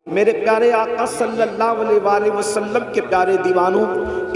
میرے پیارے آقا صلی اللہ علیہ وآلہ وسلم کے پیارے دیوانوں،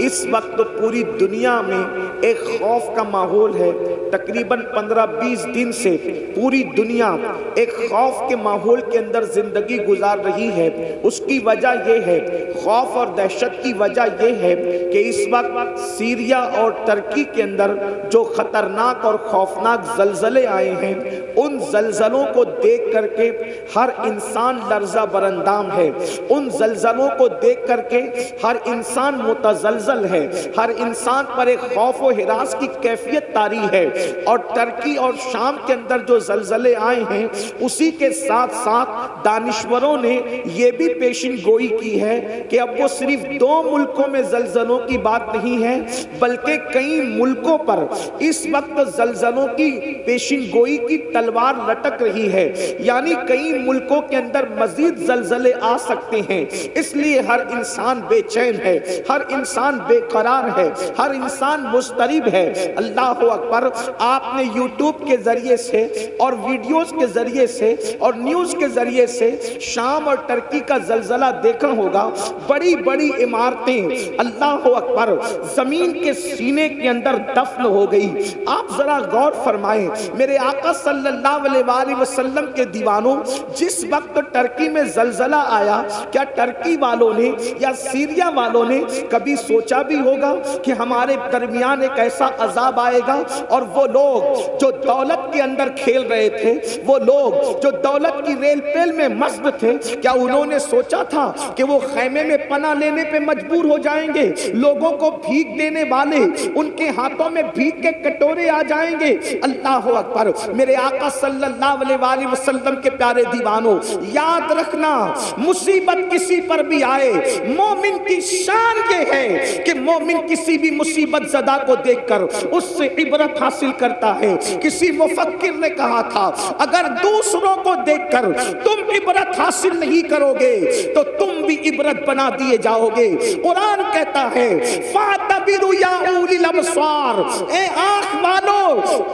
اس وقت پوری دنیا میں ایک خوف کا ماحول ہے۔ تقریباً 15-20 دن سے پوری دنیا ایک خوف کے ماحول کے اندر زندگی گزار رہی ہے۔ اس کی وجہ یہ ہے، خوف اور دہشت کی وجہ یہ ہے کہ اس وقت سیریا اور ترکی کے اندر جو خطرناک اور خوفناک زلزلے آئے ہیں، ان زلزلوں کو دیکھ کر کے ہر انسان لرزہ برندام ہے۔ ان زلزلوں کو دیکھ کر کے ہر انسان متزلزل ہے، ہر انسان پر ایک خوف و ہراس کی کیفیت طاری ہے۔ اور ترکی اور شام کے اندر جو زلزلے آئے ہیں، اسی کے ساتھ ساتھ دانشوروں نے یہ بھی پیشن گوئی کی ہے کہ اب وہ صرف 2 ملکوں میں زلزلوں کی بات نہیں ہے، بلکہ کئی ملکوں پر اس وقت زلزلوں کی پیشن گوئی کی تلوار لٹک رہی ہے، یعنی کئی ملکوں کے اندر مزید زلزلے آ سکتے ہیں۔ اس لیے ہر انسان بے چین ہے، ہر انسان بے قرار ہے، ہر انسان مضطرب ہے۔ اللہ اکبر! آپ نے یوٹیوب کے ذریعے سے اور ویڈیوز کے ذریعے سے اور نیوز کے ذریعے سے شام اور ترکی کا زلزلہ دیکھا ہوگا۔ بڑی بڑی عمارتیں اللہ اکبر زمین کے سینے کے اندر دفن ہو گئی۔ آپ ذرا غور فرمائیں، میرے آقا صلی اللہ علیہ وآلہ وسلم کے دیوانوں، جس وقت ترکی میں زلزلہ آیا، کیا ترکی والوں نے یا سیریا والوں نے کبھی سوچا بھی ہوگا کہ ہمارے درمیان ایک ایسا عذاب آئے گا؟ اور وہ لوگ جو دولت کے اندر کھیل رہے تھے، وہ لوگ جو دولت کی ریل پیل میں مست تھے، کیا انہوں نے سوچا تھا کہ وہ خیمے میں پناہ لینے پہ مجبور ہو جائیں گے؟ لوگوں کو بھیک دینے والے ان کے ہاتھوں میں بھیک کے کٹورے آ جائیں گے۔ اللہ اکبر! میرے آقا صلی اللہ علیہ وآلہ وسلم کے پیارے دیوانوں، یاد رکھنا، مصیبت کسی پر بھی آئے، مومن کی شان یہ ہے کہ مومن کسی بھی مصیبت زدہ کو دیکھ کر اس سے عبرت حاصل کرتا ہے۔ کسی مفکر نے کہا تھا، اگر دوسروں کو دیکھ کر تم عبرت حاصل نہیں کرو گے تو تم بھی عبرت بنا دیے جاؤ گے۔ قرآن کہتا ہے، فَاعْتَبِرُوا يَا أُولِي الْأَبْصَارِ، اے آنکھ والو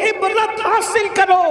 عبرت حاصل کرو۔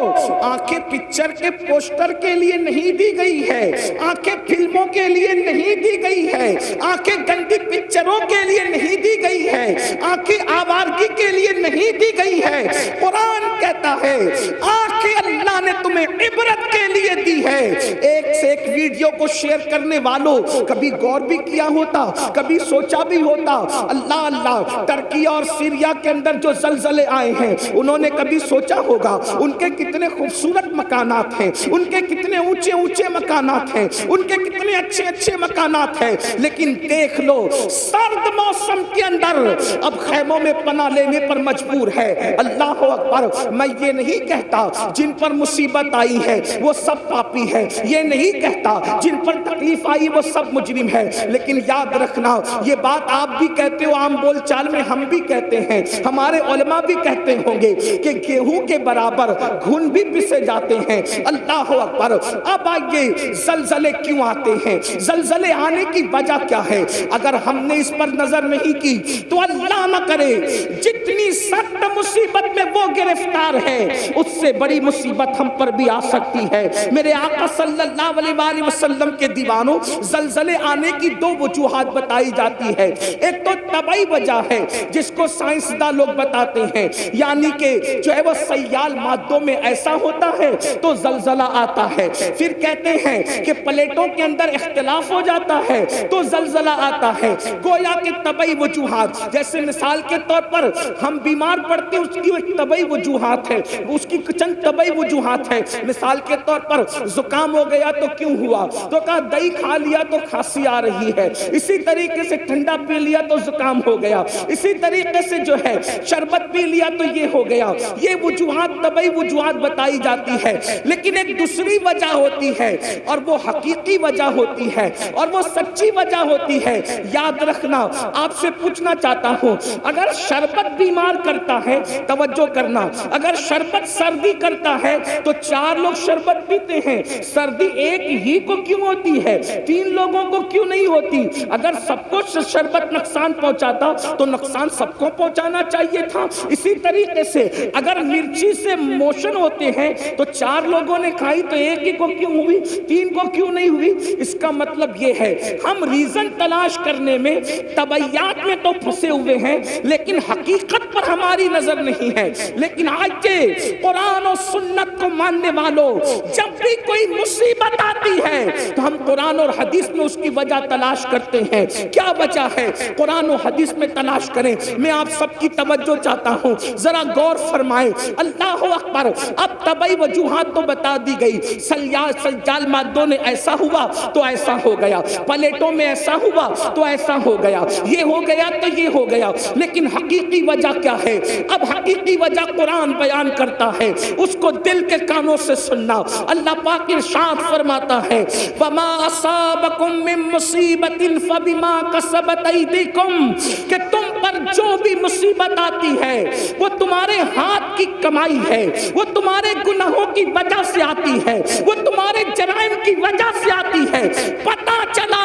آنکھیں پکچر کے پوسٹر کے لیے نہیں دی گئی ہے، آنکھیں فلموں کے لیے نہیں دی گئی ہے، آنکھیں گندی پکچروں کے لیے نہیں دی گئی ہے، آنکھیں آوارگی کے لیے نہیں دی گئی ہے۔ قرآن کہتا ہے، آنکھیں اللہ نے تمہیں عبرت کے لیے دی ہے۔ ایک سے ایک ویڈیو کو شیئر کرنے والوں کبھی غور بھی کیا ہوتا، کبھی سوچا بھی ہوتا؟ اللہ اللہ! ترکی اور سیریا کے اندر جو زلزلے آئے ہیں، انہوں نے کبھی سوچا ہوگا ان کے کتنے خوبصورت مکانات ہیں، ان کے کتنے اونچے اونچے مکانات ہیں، ان کے کتنے اچھے اچھے مکانات ہیں، لیکن دیکھ لو سرد موسم کے اندر اب خیموں میں پناہ لینے پر مجبور ہے۔ اللہ اکبر! میں یہ نہیں کہتا جن پر مصیبت آئی ہے وہ سب پاپی ہے، یہ نہیں کہتا جن پر تکلیف آئی وہ سب مجرم ہے، لیکن یاد رکھنا، یہ بات آپ بھی کہتے ہو، عام بول چال میں ہم بھی کہتے ہیں، ہمارے علماء بھی کہتے ہوں گے کہ گیہوں کے برابر گھن بھی پسے جاتے ہیں۔ اللہ اکبر! اب آئیے، زلزلے کیوں آتے ہیں؟ زلزلے آنے کی وجہ کیا ہے؟ اگر ہم نے اس پر نظر نہیں کی تو اللہ نہ کرے جتنی سخت مصیبت میں وہ گرفتار ہے، اس سے بڑی مصیبت ہم پر بھی آ سکتی ہے۔ میرے آقا صلی اللہ علیہ وآلہ وسلم کے دیوانوں، زلزلے آنے کی 2 وجوہات بتائی جاتی ہے۔ ایک تو طبعی وجہ ہے جس کو سائنسداں لوگ بتاتے ہیں، یعنی کہ جو ہے وہ سیال مادوں میں ایسا ہوتا ہے تو زلزلہ آتا ہے۔ پھر کہتے ہیں کہ پلیٹوں کے اندر اختلاف ہو جاتا ہے تو زلزلہ آتا ہے۔ گویا کہ طبعی وجوہات، جیسے مثال کے طور پر ہم بیمار پڑتے ہیں، اس کی ایک طبعی وجوہات ہے، اس کی چند طبعی وجوہات ہے۔ مثال کے طور پر زکام ہو گیا تو کیوں ہوا؟ تو کہا دہی کھا لیا تو کھانسی آ رہی ہے، اسی طریقے سے ٹھنڈا پی لیا تو زکام ہو گیا، اسی طریقے سے جو ہے شربت پی لیا تو یہ ہو گیا۔ یہ وجوہات طبعی وجوہات بتائی جاتی ہے، لیکن ایک دوسری وجہ ہوتی ہے اور وہ حقیقی وجہ ہوتی ہے اور وہ سچی وجہ ہوتی ہے۔ یاد رکھنا، آپ سے پوچھنا چاہتا ہوں، اگر شربت بیمار کرتا ہے، توجہ کرنا، اگر شربت سردی کرتا ہے تو 4 لوگ شربت پیتے ہیں، سردی ایک ہی کو کیوں ہوتی ہے؟ 3 لوگوں کو کیوں نہیں ہوتی؟ اگر سب کو شربت نقصان پہنچاتا تو نقصان سب کو پہنچانا چاہیے تھا۔ اسی طریقے سے اگر مرچی سے موشن ہوتے ہیں تو 4 لوگوں نے کھائی تو ایک ہی کو کیوں ہوئی، 3 کو کیوں نہیں ہوئی؟ اس کا مطلب یہ ہے ہم ریزن تلاش کرنے میں طبعیات میں تو پھنسے ہوئے ہیں لیکن حقیقت پر ہماری نظر نہیں ہے۔ لیکن آج کے قرآن و سنت کو ماننے والوں، جب بھی کوئی مصیبت آتی ہے تو ہم قرآن اور حدیث میں اس کی وجہ تلاش کرتے ہیں۔ کیا وجہ ہے؟ قرآن و حدیث میں تلاش کریں۔ میں آپ سب کی توجہ چاہتا ہوں، ذرا غور فرمائیں۔ اللہ اکبر۔ اب طبعی وجوہات تو بتا دی گئی، سجال مادوں نے ایسا ہوا تو ایسا ہو گیا، پلیٹوں میں ایسا ہوا تو ایسا ہو گیا، یہ ہو گیا تو یہ ہو گیا، لیکن حقیقی وجہ کیا ہے؟ اب حقیقی وجہ قرآن بیان کرتا ہے، اس کو دل کے کانوں سے سننا۔ اللہ پاک ارشاد فرماتا ہے وَمَا أَصَابَكُم مِّن مُّصِيبَةٍ فَبِمَا كَسَبَتْ أَيْدِيكُم، کہ تم پر جو بھی مصیبت آتی ہے وہ تمہارے ہاتھ کی کمائی ہے، وہ تمہارے گناہوں کی وجہ سے آتی ہے، وہ تمہارے جرائم کی وجہ سے آتی ہے۔ پتہ چلا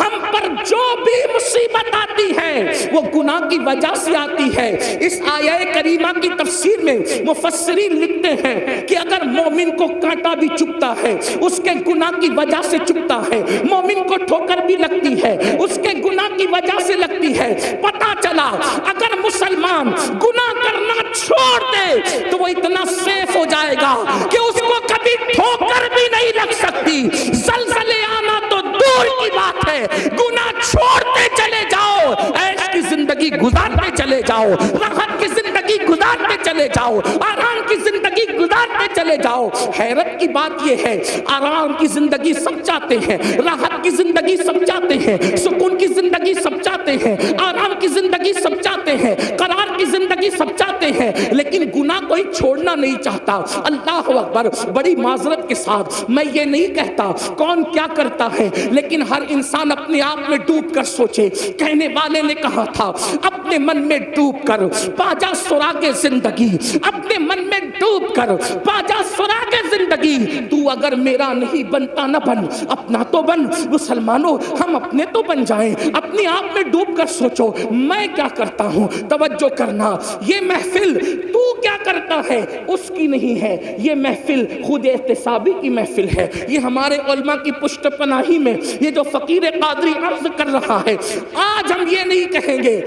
ہم پر جو بھی مصیبت آتی ہے وہ گناہ کی وجہ سے آتی ہے۔ اس آیہ کریمہ کی تفسیر میں مفسرین لکھتے ہیں کہ اگر مومن کو کانٹا بھی چبھتا ہے اس کے گناہ کی وجہ سے چبھتا ہے، مومن کو ٹھوکر بھی لگتی ہے اس کے گناہ کی وجہ سے لگتی ہے۔ پتہ چلا اگر مسلمان گناہ کرنا چھوڑ دے تو وہ اتنا سیف ہو جائے گا کہ اس کو کبھی ٹھوکر بھی نہیں لگ سکتی، زلزلے آنا تو دور کی بات ہے۔ گناہ چھوڑتے چلے جاؤ، عیش کی زندگی گزارتے چلے جاؤ، راحت کی زندگی گزارتے چلے جاؤ، آرام کی زندگی گزارتے چلے جاؤ۔ حیرت کی بات یہ ہے آرام کی زندگی سب چاہتے ہیں، راحت کی زندگی سب چاہتے ہیں، سکون کی زندگی سب چاہتے ہیں، آرام کی زندگی سب چاہتے ہیں، قرار کی زندگی سب چاہتے ہیں، لیکن گناہ کوئی چھوڑنا نہیں چاہتا۔ اللہ اکبر۔ بڑی معذرت کے ساتھ میں یہ نہیں کہتا کون کیا کرتا ہے، لیکن ہر انسان اپنے آپ میں ڈوب کر سوچے۔ کہنے والے نے کہا تھا اپنے من میں ڈوب کر پاجا سراغ زندگی، اپنے من میں ڈوب کر پاجا سراغ زندگی، تو اگر میرا نہیں بنتا نہ بن، اپنا تو بن۔ مسلمانوں ہم اپنے تو بن جائیں، اپنے آپ میں ڈوب کر سوچو میں کیا کرتا ہوں۔ توجہ کرنا، یہ محفل تو کیا کرتا ہے اس کی نہیں ہے، یہ محفل خود احتسابی کی محفل ہے۔ یہ ہمارے علماء کی پشت پناہی میں یہ جو فقیر قادری عرض کر رہا ہے، آج ہم یہ نہیں کہیں گے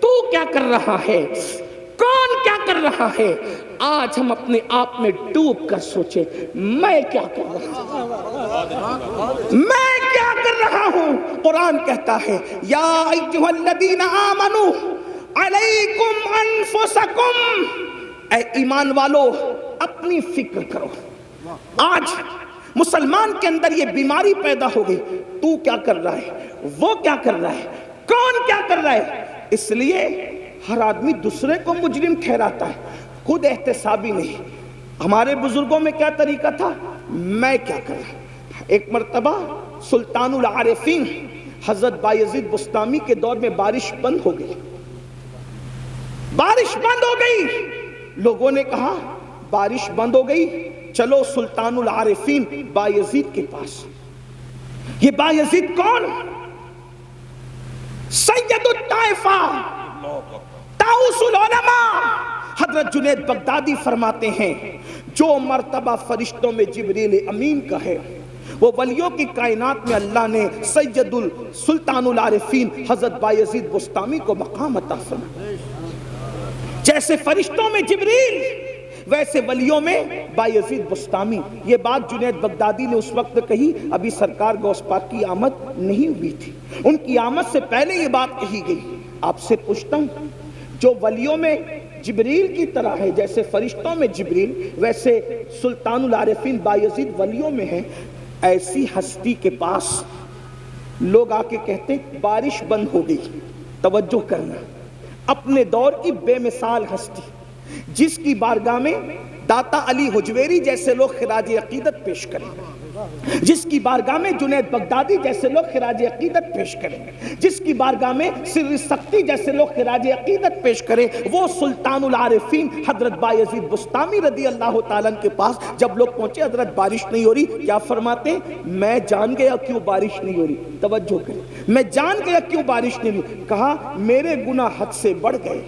تو کیا کر رہا ہے، کون کیا کر رہا ہے، آج ہم اپنے آپ میں ڈوب کر سوچیں میں کیا کر رہا ہوں، میں کیا کر رہا ہوں۔ قرآن کہتا ہے یا ایھا الذین آمنوا علیکم انفسکم، اے ایمان والو اپنی فکر کرو۔ آج مسلمان کے اندر یہ بیماری پیدا ہو گئی، تو کیا کر رہا ہے، وہ کیا کر رہا ہے، کون کیا کر رہا ہے۔ اس لیے ہر آدمی دوسرے کو مجرم ٹھہراتا ہے، خود احتسابی نہیں۔ ہمارے بزرگوں میں کیا طریقہ تھا، میں کیا کر رہا ہوں۔ ایک مرتبہ سلطان العارفین حضرت بایزید بسطامی کے دور میں بارش بند ہو گئی، بارش بند ہو گئی۔ لوگوں نے کہا بارش بند ہو گئی، چلو سلطان العارفین بایزید کے پاس۔ یہ بایزید کون؟ سید الطائفہ، طاؤس العلماء۔ حضرت جنید بغدادی فرماتے ہیں جو مرتبہ فرشتوں میں جبریل امین کا ہے، وہ ولیوں کی کائنات میں اللہ نے سید السلطان العارفین حضرت بایزید بسطامی کو مقام عطا فرمایا۔ جیسے فرشتوں میں جبریل ویسے ولیوں میں بایزید بسطامی۔ یہ بات جنید بغدادی نے اس وقت کہی، ابھی سرکار غوث پاک کی آمد نہیں ہوئی تھی، ان کی آمد سے پہلے یہ بات کہی گئی۔ آپ سے پوچھتا ہوں جو ولیوں میں جبریل کی طرح ہے، جیسے فرشتوں میں جبریل ویسے سلطان العارفین بایزید ولیوں میں ہیں، ایسی ہستی کے پاس لوگ آ کے کہتے بارش بند ہو گئی۔ توجہ کرنا، اپنے دور کی بے مثال ہستی جس کی بارگاہ میں داتا علی حجویری جیسے لوگ خراج عقیدت پیش کریں، جس کی بارگاہ میں جنید بغدادی جیسے لوگ خراج عقیدت پیش کریں، جس کی بارگاہ میں سر سختی جیسے لوگ خراج عقیدت پیش کریں، وہ سلطان العارفین حضرت بایزید بسطامی رضی اللہ تعالیٰ کے پاس جب لوگ پہنچے حضرت بارش نہیں ہو رہی، کیا فرماتے ہیں میں جان گیا کیوں بارش نہیں ہو رہی۔ توجہ کریں، میں جان گیا کیوں بارش نہیں ہوئی۔ کہا میرے گناہ حد سے بڑھ گئے،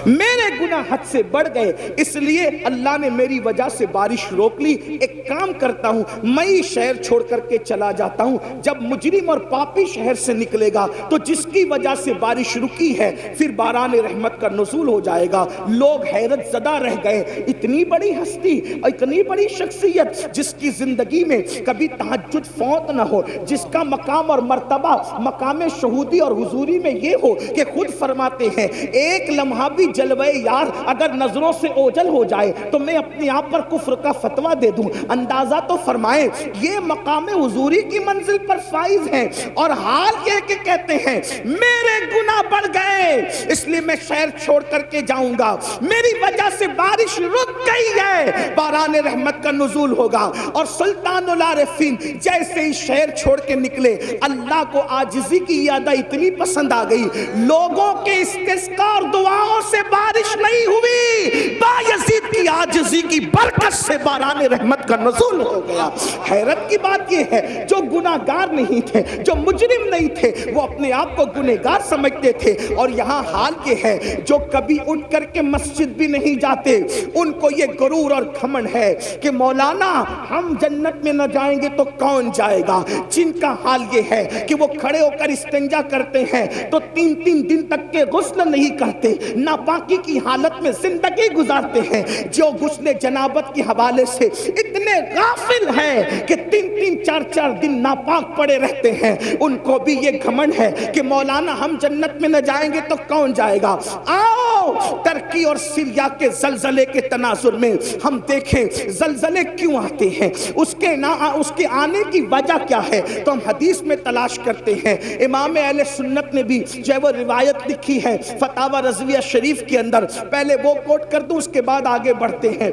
میرے گناہ حد سے بڑھ گئے، اس لیے اللہ نے میری وجہ سے بارش روک لی۔ ایک کام کرتا ہوں، میں شہر چھوڑ کر کے چلا جاتا ہوں۔ جب مجرم اور پاپی شہر سے نکلے گا تو جس کی وجہ سے بارش رکی ہے پھر باران رحمت کا نزول ہو جائے گا۔ لوگ حیرت زدہ رہ گئے، اتنی بڑی ہستی، اتنی بڑی شخصیت جس کی زندگی میں کبھی تہجد فوت نہ ہو، جس کا مقام اور مرتبہ مقام شہودی اور حضوری میں یہ ہو کہ خود فرماتے ہیں ایک لمحہ بھی جلوے یار اگر نظروں سے اوجھل ہو جائے تو میں اپنے آپ پر کفر کا فتویٰ دے دوں۔ اندازہ تو فرمائیں یہ مقام حضوری کی منزل پر فائز ہیں، اور حال یہ کہ کہتے ہیں میرے گناہ بڑھ گئے اس لیے میں شہر چھوڑ کر کے جاؤں گا، میری وجہ سے بارش رک گئی ہے، باران رحمت کا نزول ہوگا۔ اور سلطان العارفین جیسے ہی شہر چھوڑ کے نکلے، اللہ کو عاجزی کی یادہ اتنی پسند آ گئی، لوگوں کے استسقاء اور دعاؤں سے بارش نہیں ہوئی، بایزید کی عاجزی کی برکت سے باران رحمت کا نزول ہو گیا۔ حیرت کی بات یہ ہے جو گناہگار نہیں تھے، جو مجرم نہیں تھے، وہ اپنے آپ کو گنہگار سمجھتے تھے، اور یہاں حال یہ ہے جو کبھی اٹھ کر کے مسجد بھی نہیں جاتے ان کو یہ غرور اور گھمنڈ ہے کہ مولانا ہم جنت میں نہ جائیں گے تو کون جائے گا۔ جن کا حال یہ ہے کہ وہ کھڑے ہو کر استنجا کرتے ہیں تو 3 دن تک کے غسل نہیں کرتے، ناپاکی کی حالت میں زندگی گزارتے ہیں، جو غسل جنابت کے حوالے سے اتنے غافل ہیں کہ 3-4 دن ناپاک پڑے رہتے ہیں، ان کو بھی یہ گھمنڈ ہے کہ مولانا ہم جنت میں نہ جائیں گے تو کون جائے گا۔ آؤ ترکی اور سیریا کے زلزلے کے تناظر میں ہم دیکھیں زلزلے کیوں آتے ہیں، اس کے آنے کی وجہ کیا ہے، تو ہم حدیث میں تلاش کرتے ہیں۔ امام اہل سنت نے بھی جو ہے وہ روایت لکھی ہے فتاوی رضویہ شریف کے اندر، پہلے وہ کوٹ کر دوں اس کے بعد آگے بڑھتے ہیں۔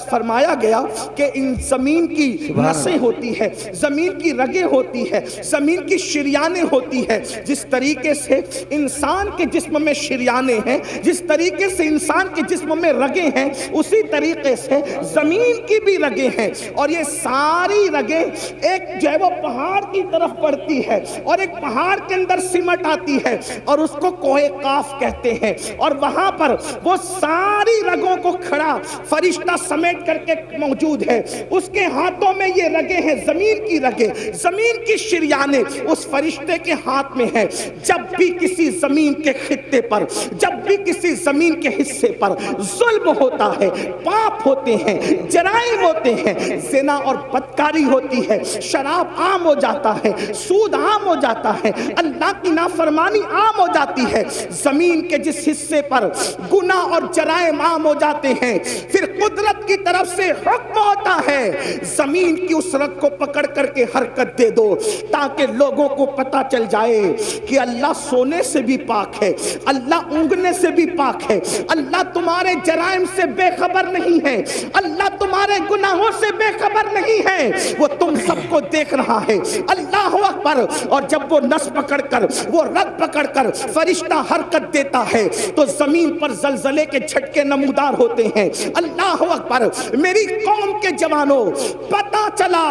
فرمایا گیا کہ ان زمین کی نسیں ہوتی ہے، زمین کی رگیں ہوتی ہے، زمین کی شریانیں ہوتی ہے، جس طریقے سے انسان کے جسم میں شریانیں ہیں، جس طریقے سے انسان کے جسم میں رگیں ہیں، اسی طریقے سے زمین کی بھی رگیں ہیں، اور یہ ساری رگیں ایک جو ہے وہ پہاڑ کی طرف پڑتی ہے اور ایک پہاڑ کے اندر سمٹ آتی ہے اور اس کو کوہ قاف کہتے ہیں، اور وہاں پر وہ ساری رگوں کو کھڑا فرشتہ سمیٹ کر کے موجود ہے، اس کے ہاتھوں میں یہ رگیں ہیں، زمین کی رگیں، زمین کی شریانیں اس فرشتے کے ہاتھ میں ہے۔ جب بھی کسی زمین کے خطے پر، جب بھی کسی زمین کے حصے پر ظلم ہوتا ہے، پاپ ہوتے ہیں، جرائم ہوتے ہیں، زنا اور بدکاری ہوتی ہے، شراب عام ہو جاتا ہے، سود عام ہو جاتا ہے، اللہ کی نافرمانی عام ہو جاتی ہے، زمین کے جس حصے پر گناہ اور جرائم عام ہو جاتے ہیں، پھر قدرت کی طرف سے حکم ہوتا ہے زمین کی اس رگ کو پکڑ کر کے حرکت دے دو، تاکہ لوگوں کو پتہ چل جائے کہ اللہ سونے سے بھی پاک ہے، اللہ اونگنے سے بھی پاک ہے، اللہ تمہارے جرائم سے بے خبر نہیں ہے، اللہ تمہارے گناہوں سے بے خبر نہیں ہے، وہ تم سب کو دیکھ رہا ہے۔ اللہ اکبر۔ اور جب وہ نس پکڑ کر، وہ رگ پکڑ کر فرشتہ حرکت دیتا ہے تو زمین پر زلزلے کے جھٹکے نمودار ہوتے ہیں۔ اللہ اکبر۔ میری قوم کے جوانوں، پتہ چلا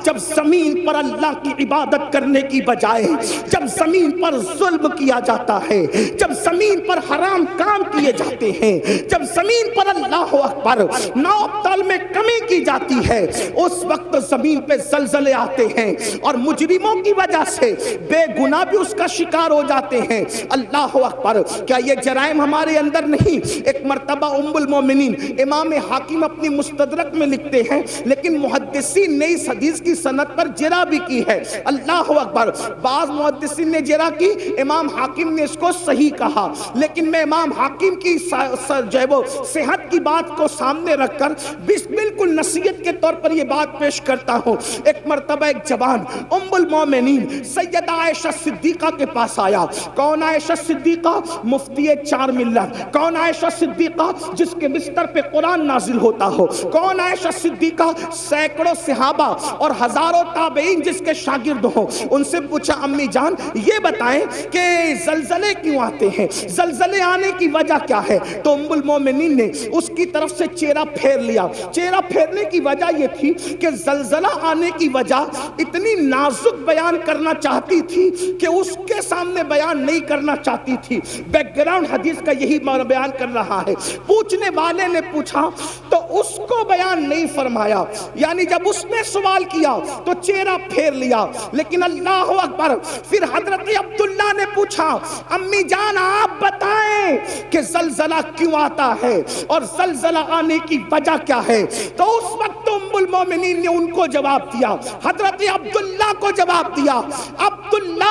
جب زمین پر اللہ کی عبادت کرنے کی بجائے جب زمین پر ظلم کیا جاتا ہے، جب زمین پر حرام کام کیے جاتے ہیں، جب زمین پر اللہ اکبر نوتل میں کمی کی جاتی ہے، اس وقت زمین پہ زلزلے آتے ہیں اور مجرموں کی وجہ سے بے گناہ بھی اس کا شکار ہو جاتے ہیں۔ اللہ اکبر۔ کیا یہ جرائم ہمارے اندر نہیں؟ ایک مرتبہ ام المومنین امام حاکم اپنی مستدرک میں لکھتے ہیں، لیکن محدثین نے اس حدیث کی سند پر جرح بھی کی ہے۔ اللہ اکبر۔ بعض محدثین نے جرح کی، امام حاکم نے اس کو صحیح کہا، لیکن میں امام حاکم کی جو ہے وہ صحت کی بات کو سامنے رکھ کر بالکل نصیحت کے طور پر یہ بات پیش کرتا ہوں۔ ایک مرتبہ ایک جوان ام المومنین سیدہ عائشہ صدیقہ کے پاس آیا۔ کون عائشہ صدیقہ؟ مفتی 4 ملت۔ کون عائشہ صدیقہ؟ جس کے بستر پہ قرآن نازل ہوتا ہو۔ کون عائشہ صدیقہ؟ سینکڑوں صحابہ اور ہزاروں تابعین جس کے شاگرد ہوں۔ ان سے پوچھا امی جان یہ بتائیں کہ زلزلے کیوں آتے ہیں، زلزلے آنے کی وجہ کیا ہے؟ تو ام المومنین نے اس کی طرف سے چہرہ پھیر لیا۔ چہرہ پھیرنے کی وجہ یہ تھی کہ زلزلہ آنے کی وجہ اتنی نازک بیان کرنا چاہتی تھی کہ اس کے سامنے بیان نہیں کرنا چاہتی تھی۔ بیک گراؤنڈ حدیث کا یہی بیان کر رہا ہے. پوچھنے والے نے پوچھا تو اس کو بیان نہیں فرمایا، یعنی جب اس نے سوال کیا تو چہرہ پھیر لیا. لیکن اللہ اکبر، پھر حضرت عبداللہ نے پوچھا امی جان آپ بتائیں کہ زلزلہ کیوں آتا ہے اور زلزلہ آنے کی وجہ کیا ہے؟ تو اس وقت ام المومنین نے ان کو جواب دیا، حضرت عبداللہ کو جواب دیا، عبداللہ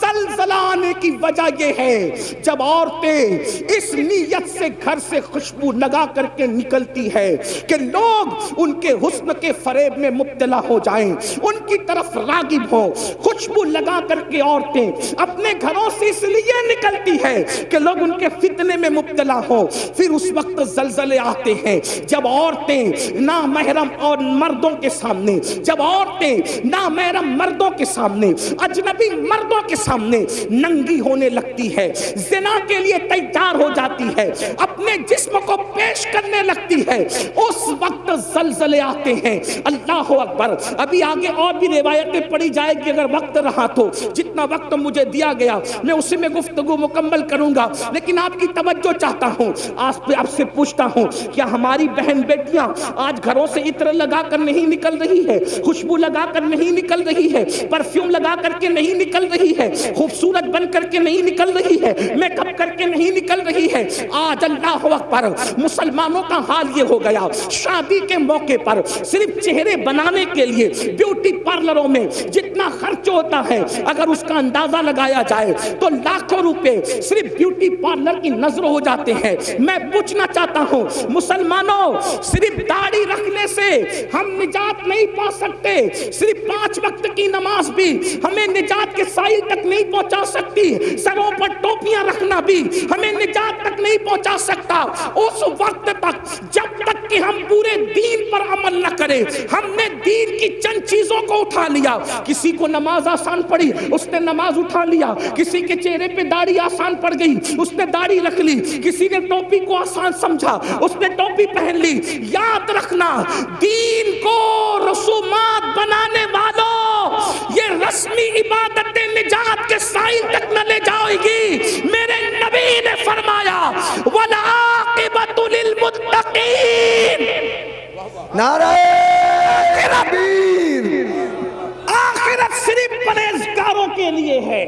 زلزلہ آنے کی وجہ یہ ہے جب عورتیں اس نیت سے گھر سے خوشبو لگا کر کے نکلتی ہے کہ لوگ ان کے حسن کے فریب میں مبتلا ہو جائیں، ان کی طرف راغب ہوں. خوشبو لگا کر کے عورتیں اپنے گھروں سے اس لیے نکلتی ہے کہ لوگ ان کے فتنے میں مبتلا ہوں. پھر اس وقت زلزلے آتے ہیں جب عورتیں نامحرم اور مردوں کے سامنے، جب عورتیں نامحرم مردوں کے سامنے، اجنبی مردوں کے سامنے ننگی ہونے لگتی ہے، زنا کے لیے تیار ہو جاتی ہے، اپنے جسم کو پیش کرنے لگتی ہے، اس وقت زلزلے آتے ہیں. اللہ اکبر. ابھی آگے اور بھی روایتیں پڑھی جائے گی، اگر وقت رہا تو جتنا وقت مجھے دیا گیا میں اسی میں گفتگو مکمل کروں گا، لیکن آپ کی توجہ چاہتا ہوں. آپ سے پوچھتا ہوں کیا ہماری بہن بیٹیاں آج گھروں سے عطر لگا کر نہیں نکل رہی ہے، خوشبو لگا کر نہیں نکل رہی ہے، پرفیوم لگا کر کے نہیں نکل رہی ہے، خوبصورت بن کر کے نہیں نکل رہی ہے، میک اپ کر کے نہیں نکل رہی ہے؟ آج اللہ اکبر مسلمانوں کا حال یہ ہو گیا، شادی کے موقع پر صرف چہرے بنانے کے لیے بیوٹی پارلروں میں جتنا خرچ ہوتا ہے اگر اس کا اندازہ لگایا جائے تو لاکھوں روپے صرف بیوٹی پارلر کی نظر ہو جاتے ہیں. میں پوچھنا چاہتا ہوں مسلمانوں، صرف داڑھی رکھنے سے ہم نجات نہیں پا سکتے، صرف 5 وقت کی نماز بھی ہمیں نجات کے سائل تک نہیں پہنچا سکتی، سروں پر ٹوپیاں رکھنا بھی ہمیں نجات تک نہیں پہنچا سکتا. اس وقت تک جب تک کہ ہم پورے دین پر عمل نہ کریں. ہم نے دین کی چند چیزوں کو اٹھا لیا، کسی کو نماز آسان پڑی اس نے نماز اٹھا لیا، کسی کے چہرے پہ داڑھی آسان پڑ گئی اس نے داڑھی رکھ لی، کسی نے ٹوپی کو آسان سمجھا اس نے ٹوپی پہن لی. یاد رکھنا دین کو رسومات بنانے والوں، یہ رسمی عبادتیں نجات کے سائل تک نہ لے جائے گی. میرے نبی نے فرمایا وَالْعَاقِبَةُ لِلْمُتَّقِينَ. نعرہ تکبیر. آخرت صرف پرہیزگاروں کے لیے ہے،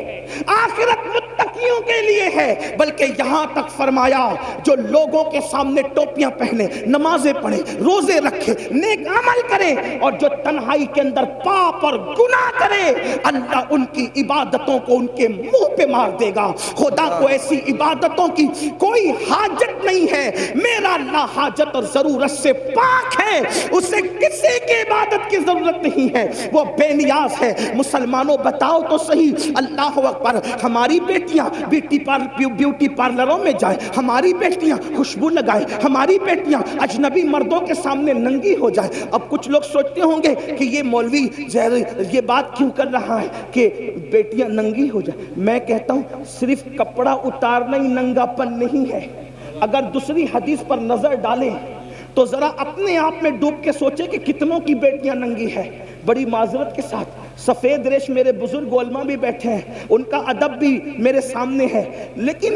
آخرت متقیوں کے لیے ہے. بلکہ یہاں تک فرمایا جو لوگوں کے سامنے ٹوپیاں پہنے، نمازیں پڑھے، روزے رکھے، نیک عمل کرے، اور جو تنہائی کے اندر پاپ اور گناہ کرے، اللہ ان کی عبادتوں کو ان کے منہ پہ مار دے گا. خدا کو ایسی عبادتوں کی کوئی حاجت نہیں ہے. میرا اللہ حاجت اور ضرورت سے پاک ہے، اسے کسی کی عبادت کی ضرورت نہیں ہے، وہ بے نیاز ہے. مسلمانوں بتاؤ تو صحیح، اللہ اکبر، ہماری بیٹیاں بیوٹی پارلروں میں جائیں، ہماری بیٹیاں خوشبو لگائیں، ہماری بیٹیاں اجنبی مردوں کے سامنے ننگی ہو جائیں. اب کچھ لوگ سوچتے ہوں گے کہ یہ مولوی یہ بات کیوں کر رہا ہے کہ بیٹیاں ننگی ہو جائیں. میں کہتا ہوں صرف کپڑا اتارنا ہی ننگا پن نہیں ہے. اگر دوسری حدیث پر نظر ڈالیں تو ذرا اپنے آپ میں ڈوب کے سوچے کہ کتنوں کی بیٹیاں ننگی ہے. بڑی معذرت کے ساتھ سفید ریش میرے بزرگ علماء بھی بیٹھے ہیں، ان کا ادب بھی میرے سامنے ہے، لیکن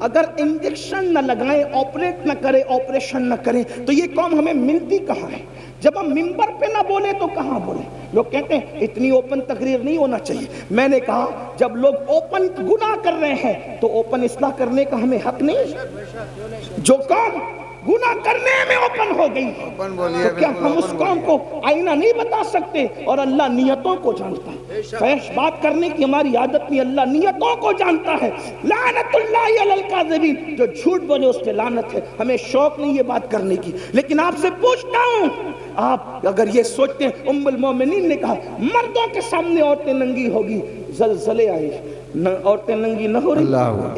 اگر انجیکشن نہ لگائیں، آپریٹ نہ کریں، آپریشن نہ کریں تو یہ قوم ہمیں ملتی کہاں ہے؟ جب ہم ممبر پہ نہ بولیں تو کہاں بولیں؟ لوگ کہتے ہیں اتنی اوپن تقریر نہیں ہونا چاہیے. میں نے کہا جب لوگ اوپن گناہ کر رہے ہیں تو اوپن اصلاح کرنے کا ہمیں حق نہیں؟ جو قوم گناہ کرنے میں اوپن ہو گئی تو کیا ہم اس قوم کو آئینہ نہیں بتا سکتے؟ اور اللہ نیتوں کو جانتا ہے. فحش بات کرنے کی ہماری عادت نہیں، اللہ نیتوں کو جانتا ہے. لعنت اللہ علی الکاذبین، جو جھوٹ بولے اس پہ لعنت ہے. ہمیں شوق نہیں یہ بات کرنے کی، لیکن آپ سے پوچھتا ہوں، آپ اگر یہ سوچتے ہیں ام المومنین نے کہا مردوں کے سامنے عورتیں ننگی ہوگی، زلزلے آئے، عورتیں ننگی نہ ہو رہی.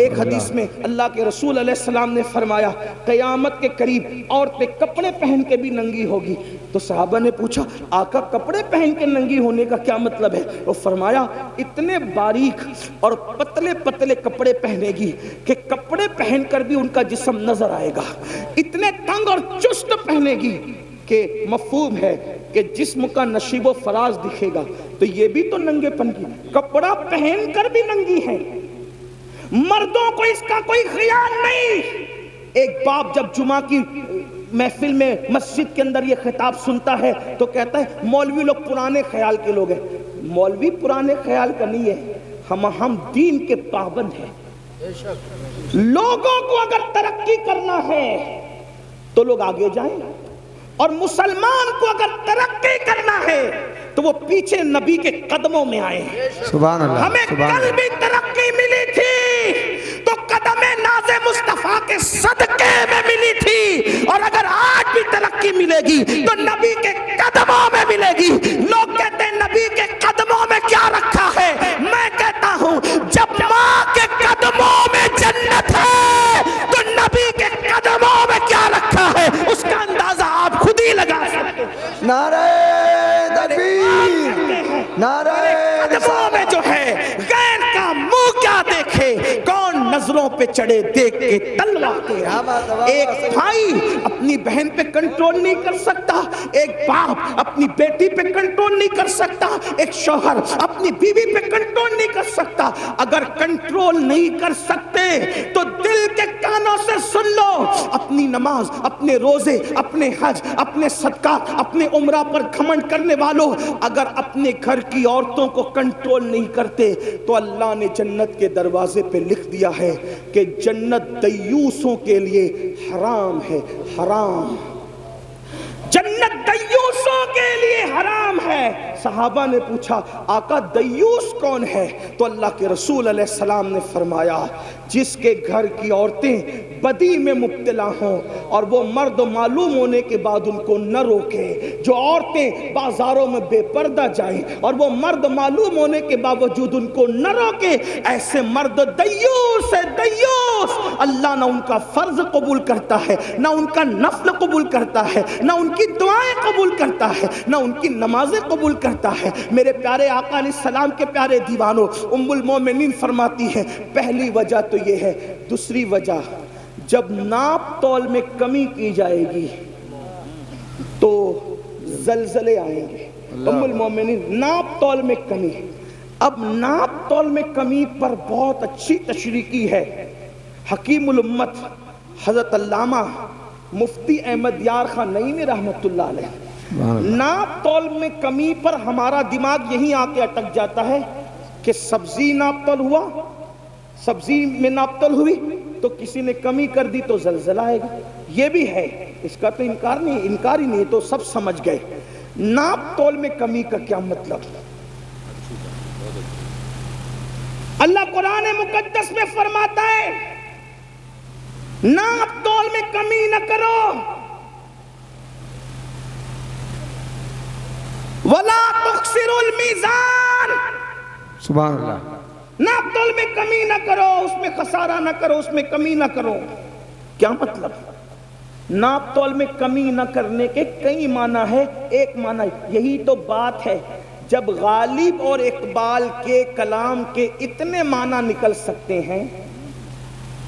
ایک حدیث میں اللہ کے رسول علیہ السلام نے فرمایا قیامت کے قریب عورتیں کپڑے پہن کے بھی ننگی ہوگی. تو صحابہ نے پوچھا آقا کپڑے پہن کے ننگی ہونے کا کیا مطلب ہے؟ وہ فرمایا اتنے باریک اور پتلے پتلے کپڑے پہنے گی کہ کپڑے پہن کر بھی ان کا جسم نظر آئے گا، اتنے تنگ اور چست پہنے گی کہ مفہوم ہے کہ جسم کا نشیب و فراز دکھے گا. تو یہ بھی تو ننگے پن کی، کپڑا پہن کر بھی ننگی ہے. مردوں کو اس کا کوئی خیال نہیں۔ ایک باپ جب جمعہ کی محفل میں مسجد کے اندر یہ خطاب سنتا ہے تو کہتا ہے مولوی لوگ پرانے خیال کے لوگ ہیں۔ مولوی پرانے خیال کا نہیں ہے، ہم دین کے پابند ہیں۔ لوگوں کو اگر ترقی کرنا ہے تو لوگ آگے جائیں، اور مسلمان کو اگر ترقی کرنا ہے تو وہ پیچھے نبی کے قدموں میں آئے۔ سبحان اللہ۔ ہمیں کل بھی ترقی ملی تھی تو قدم ناز مصطفیٰ کے صدقے میں ملی تھی، اور اگر آج بھی ترقی ملے گی تو نبی کے قدموں میں ملے گی۔ لوگ کہتے ہیں نبی کے قدموں میں کیا رکھا ہے؟ میں کہتا ہوں جب ماں کے قدموں میں جنت ہے تو نبی کے قدموں میں کیا رکھا ہے اس کا اندازہ آپ خود ہی لگا سکتے ہیں۔ نعرہ تکبیر، نعرہ قدموں میں جو ہے غیر کا منہ کیا دیکھے، کون نظروں پہ چڑھے دیکھ کے تلوار کے۔ ایک بھائی اپنی بہن پہ کنٹرول نہیں کر سکتا، ایک باپ اپنی بیٹی پہ کنٹرول نہیں کر سکتا، ایک شوہر اپنی بیوی پہ کنٹرول نہیں کر سکتا۔ اگر کنٹرول نہیں کر سکتے تو دل کے کانوں سے سن لو، اپنی نماز، اپنے روزے، اپنے حج، اپنے صدقات، اپنے عمرہ پر گھمنڈ کرنے والوں، اگر اپنے گھر کی عورتوں کو کنٹرول نہیں کرتے تو اللہ نے جنت کے دروازے پہ لکھ دیا ہے کہ جنت دیوسوں کے لیے حرام ہے، حرام۔ جنت دیوسوں کے لیے حرام ہے۔ صحابہ نے پوچھا آقا دیوس کون ہے؟ تو اللہ کے رسول علیہ السلام نے فرمایا جس کے گھر کی عورتیں بدی میں مبتلا ہوں اور وہ مرد معلوم ہونے کے بعد ان کو نہ روکے، جو عورتیں بازاروں میں بے پردہ جائیں اور وہ مرد معلوم ہونے کے باوجود ان کو نہ روکے، ایسے مرد دیوس ہے، دیوس۔ اللہ نہ ان کا فرض قبول کرتا ہے، نہ ان کا نفل قبول کرتا ہے، نہ ان کی دعائیں قبول کرتا ہے، نہ ان کی نمازیں قبول کرتا ہے۔ میرے پیارے آقا علیہ السلام کے پیارے دیوانوں، ام المومنین فرماتی ہیں پہلی وجہ تو یہ ہے۔ دوسری وجہ، جب ناپ تول میں کمی کی جائے گی تو زلزلے آئیں گے۔ ام المومنین ناپ تول میں کمی۔ اب ناپ تول میں کمی پر بہت اچھی تشریح کی ہے حکیم الامت حضرت علامہ مفتی احمد یار خان نعیمی رحمت اللہ علیہ۔ ناپ تول میں کمی پر ہمارا دماغ یہیں آ کے اٹک جاتا ہے کہ سبزی ناپ تول ہوا، سبزی میں ناپ تول ہوئی تو کسی نے کمی کر دی تو زلزلہ آئے گا۔ یہ بھی ہے، اس کا تو انکار ہی نہیں، تو سب سمجھ گئے۔ ناپ تول میں کمی کا کیا مطلب؟ اللہ قرآن مقدس میں فرماتا ہے ناپ تول میں کمی نہ کرو، وَلَا تُخْسِرُوا الْمِيزَانَ۔ سبحان اللہ۔ ناپ تول میں کمی نہ کرو، اس میں خسارہ نہ کرو، اس میں کمی نہ کرو۔ کیا مطلب؟ ناپ تول میں کمی نہ کرنے کے کئی معنی ہے۔ ایک معنی یہی تو بات ہے، جب غالب اور اقبال کے کلام کے اتنے معنی نکل سکتے ہیں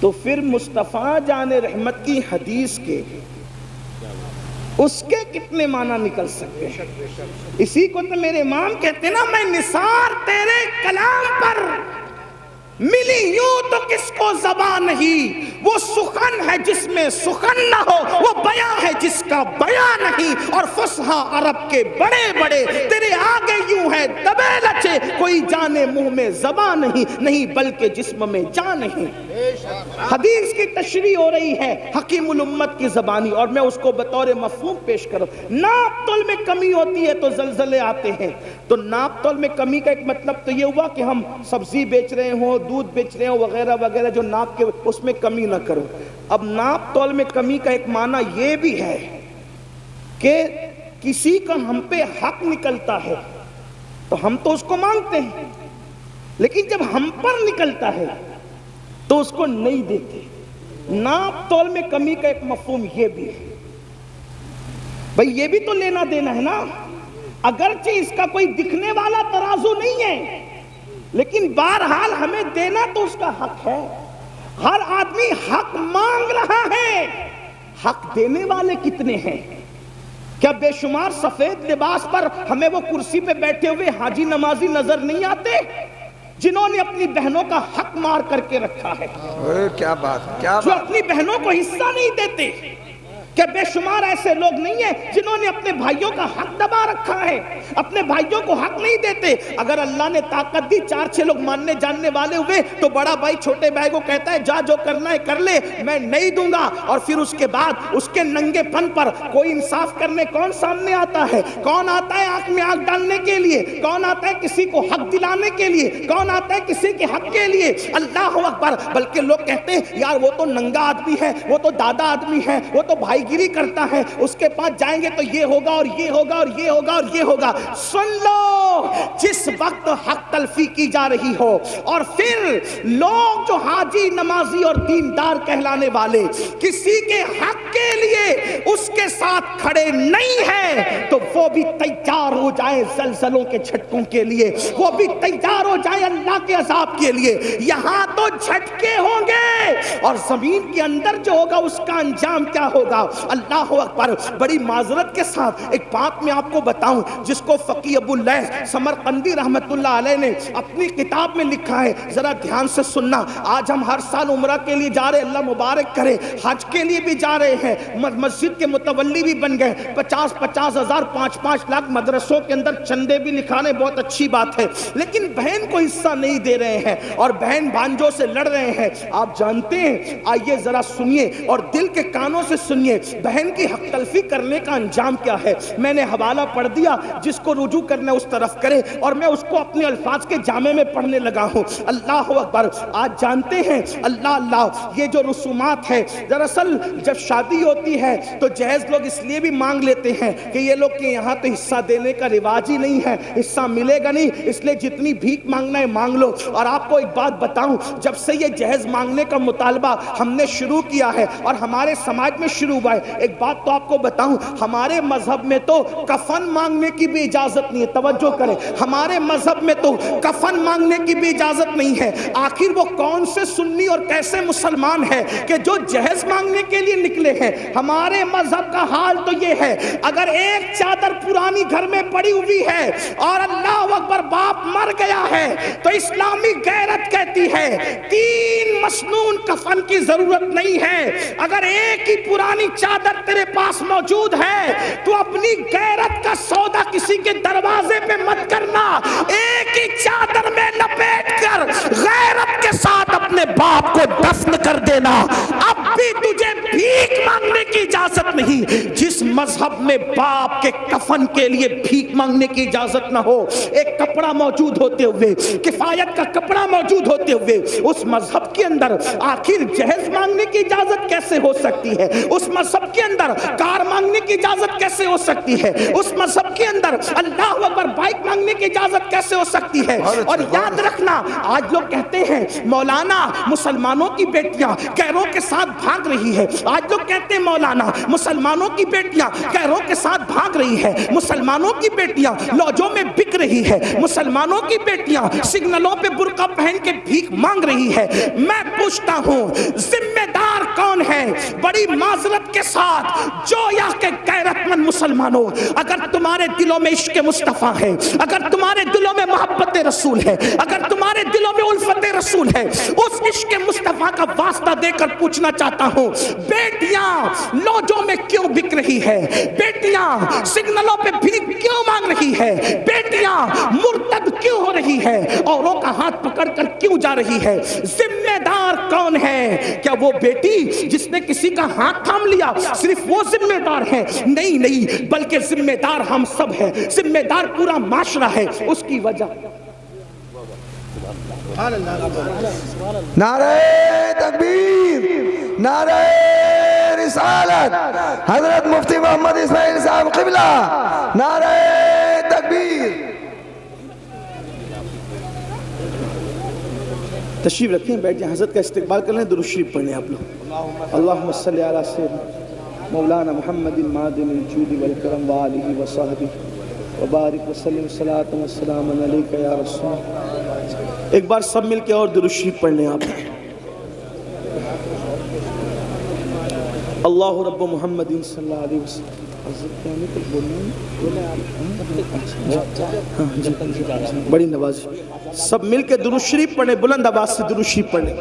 تو پھر مصطفیٰ جان رحمت کی حدیث کے اس کے کتنے معنی نکل سکتے ہیں؟ اسی کو تو میرے امام کہتے ہیں نا، میں نثار تیرے کلام پر ملی یوں تو کس کو زبان نہیں، وہ سخن ہے جس میں سخن نہ ہو، وہ بیان ہے جس کا بیان نہیں، اور فصحا عرب کے بڑے بڑے تیرے آگے یوں ہے دبے لچے، کوئی جانے منہ میں زبان نہیں بلکہ جسم میں جان نہیں۔ حدیث کی تشریح ہو رہی ہے حکیم الامت کی زبانی، اور میں اس کو بطور مفہوم پیش کروں۔ ناپ تول میں کمی ہوتی ہے تو زلزلے آتے ہیں، تو ناپ تول میں کمی کا ایک مطلب تو یہ ہوا کہ ہم سبزی بیچ رہے ہوں، دودھ بیچ رہے ہوں وغیرہ وغیرہ، جو ناپ کے اس میں کمی نہ کرو۔ اب ناپ تول میں کمی کا ایک معنی یہ بھی ہے کہ کسی کا ہم پہ حق نکلتا ہے تو ہم تو اس کو مانگتے ہیں، لیکن جب ہم پر نکلتا ہے تو اس کو نہیں دیتے۔ ناپ تول میں کمی کا ایک مفہوم یہ بھی ہے، بھئی یہ بھی تو لینا دینا ہے نا، اگرچہ اس کا کوئی دکھنے والا ترازو نہیں ہے، لیکن بہرحال ہمیں دینا تو اس کا حق ہے۔ ہر آدمی حق مانگ رہا ہے، حق دینے والے کتنے ہیں؟ کیا بے شمار سفید لباس پر ہمیں وہ کرسی پہ بیٹھے ہوئے حاجی نمازی نظر نہیں آتے؟ جنہوں نے اپنی بہنوں کا حق مار کر کے رکھا ہے، کیا بات، کیا جو بات. اپنی بہنوں کو حصہ نہیں دیتے. کہ بے شمار ایسے لوگ نہیں ہیں جنہوں نے اپنے بھائیوں کا حق دبا رکھا ہے، اپنے بھائیوں کو حق نہیں دیتے. اگر اللہ نے طاقت دی، 4-6 لوگ ماننے جاننے والے ہوئے تو بڑا بھائی چھوٹے بھائی کو کہتا ہے جا جو کرنا ہے کر لے، میں نہیں دوں گا. اور پھر اس کے بعد اس کے ننگے پن پر کوئی انصاف کرنے کون سامنے آتا ہے؟ کون آتا ہے آنکھ میں آنکھ ڈالنے کے لیے؟ کون آتا ہے کسی کو حق دلانے کے لیے؟ کون آتا ہے کسی کے حق کے لیے؟ اللہ اکبر. بلکہ لوگ کہتے ہیں یار وہ تو ننگا آدمی ہے، وہ تو دادا آدمی ہے، وہ تو بھائی گیری کرتا ہے، اس کے پاس جائیں گے تو یہ ہوگا اور یہ ہوگا اور یہ ہوگا اور یہ ہوگا. سن لو، جس وقت حق تلفی کی جا رہی ہو اور پھر لوگ جو حاجی نمازی اور دیندار کہلانے والے کسی کے حق کے لیے اس کے ساتھ کھڑے نہیں ہیں تو وہ بھی تیار ہو جائیں زلزلوں کے جھٹکوں کے لیے، وہ بھی تیار ہو جائیں اللہ کے عذاب کے لیے. یہاں تو جھٹکے ہوں گے اور زمین کے اندر جو ہوگا اس کا انجام کیا ہوگا؟ اللہ اکبر. بڑی معذرت کے ساتھ ایک بات میں آپ کو بتاؤں جس کو فقی ابو اللیث سمرقندی رحمت اللہ علیہ نے اپنی کتاب میں لکھا ہے، ذرا دھیان سے سننا. آج ہم ہر سال عمرہ کے لیے جا رہے، اللہ مبارک کرے، حج کے لیے بھی جا رہے ہیں، مسجد کے متولی بھی بن گئے، 50-50 ہزار 5-5 لاکھ مدرسوں کے اندر چندے بھی لکھانے، بہت اچھی بات ہے. لیکن بہن کو حصہ نہیں دے رہے ہیں اور بہن بھانجوں سے لڑ رہے ہیں. آپ جانتے ہیں، آئیے ذرا سنیے اور دل کے کانوں سے سنیے بہن کی حق تلفی کرنے کا انجام کیا ہے. میں نے حوالہ پڑھ دیا، جس کو رجوع کرنا اس طرف کرے، اور میں اس کو اپنے الفاظ کے جامع میں پڑھنے لگا ہوں. اللہ اکبر. آج جانتے ہیں اللہ یہ جو رسومات ہے، دراصل جب شادی ہوتی ہے تو جہیز لوگ اس لیے بھی مانگ لیتے ہیں کہ یہ لوگ کے یہاں تو حصہ دینے کا رواج ہی نہیں ہے، حصہ ملے گا نہیں، اس لیے جتنی بھیک مانگنا ہے مانگ لو. اور آپ کو ایک بات بتاؤں، جب سے یہ جہیز مانگنے کا مطالبہ ہم نے شروع کیا ہے اور ہمارے سماج میں شروع ہوا ہے، ایک بات تو آپ کو بتاؤں، ہمارے مذہب میں تو کفن مانگنے کی بھی اجازت نہیں ہے. توجہ کریں، ہمارے مذہب میں تو کفن مانگنے کی بھی اجازت نہیں ہے. آخر وہ کون سے سنی اور کیسے مسلمان ہے کہ جو جہیز مانگنے کے لیے نکلے ہیں؟ ہمارے مذہب کا حال تو یہ ہے، اگر ایک چادر پرانی گھر میں پڑی ہوئی ہے اور اللہ اکبر باپ مر گیا ہے تو اسلامی غیرت کہتی ہے 3 مسنون کفن کی ضرورت نہیں ہے. اگر ایک ہی پرانی چادر تیرے پاس موجود ہے تو اپنی غیرت کا سودا کسی کے دروازے پہ مت کرنا. ایک ہی چادر میں لپیٹ کر غیرت کے ساتھ اپنے باپ کو دفن کر دینا. اب بھی تجھے بھیک مانگنے کی اجازت نہیں. جس مذہب میں باپ کے کفن کے لیے بھیک مانگنے کی اجازت نہ ہو، ایک کپڑا موجود ہوتے ہوئے، کفایت کا کپڑا موجود ہوتے ہوئے، اس مذہب کے اندر آخر جہیز مانگنے کی اجازت کیسے ہو سکتی ہے؟ اس مذہب کے اندر کار مانگنے کی اجازت کیسے ہو سکتی ہے؟ اس مذہب کے اندر اللہ اکبر بائک مانگنے کی اجازت کیسے ہو سکتی ہے؟ اور یاد رکھنا، آج لوگ کہتے ہیں مولانا مسلمانوں کی بیٹیاں غیروں کے ساتھ بھاگ رہی ہے. آج لوگ کہتے ہیں مولانا مسلمانوں کی بیٹیاں غیروں کے ساتھ بھاگ رہی ہے، مسلمانوں کی بیٹیاں لوجوں میں بک رہی ہے، مسلمانوں کی بیٹیاں سگنلوں پہ برقع پہن کے بھیک مانگ رہی ہے. میں پوچھتا ہوں ذمہ دار کون ہے؟ بڑی معذرت کے ساتھ جویا کہ غیرت مند مسلمانوں، اگر تمہارے دلوں میں عشق مصطفیٰ ہے، اگر تمہارے دلوں میں محبت رسول ہے، اگر تمہارے دلوں میں الفت رسول ہے، اس عشق مصطفیٰ کا واسطہ دے کر پوچھنا چاہتا ہوں، بیٹیاں لوجوں میں کیوں بک رہی ہے؟ بیٹیاں سگنلوں پہ بھیک کیوں مانگ رہی ہے؟ بیٹیاں مرتد کیوں ہو رہی ہے؟ اوروں کا ہاتھ پکڑ کر کیوں جا رہی ہے؟ ذمہ دار کون ہے؟ کیا وہ بیٹی جس نے کسی کا ہاتھ تھام لیا صرف وہ ذمہ دار ہے؟ نہیں، بلکہ ذمہ دار ہم سب ہیں، ذمہ دار پورا معاشرہ ہے. اس کی وجہ نعرہ تکبیر، نعرہ رسالت، حضرت مفتی محمد اسماعیل صاحب قبلہ، نعرہ تکبیر. تشریف رکھیں، بیٹھ جائیں، حضرت کا استقبال کر لیں، درود شریف پڑھیں آپ لوگ. اللہم صلی علی سیدنا مولانا محمد معدن الجود والکرم وآلہ وصحبہ وبارک وسلم صلاۃ والسلام علیک یا رسول. ایک بار سب مل کے اور درود شریف پڑھ لیں آپ. اللہ رب محمد صلی اللہ علیہ وسلم. بڑی نوازش. سب مل کے درود شریف پڑھیں, بلند آواز سے درود شریف پڑھیں.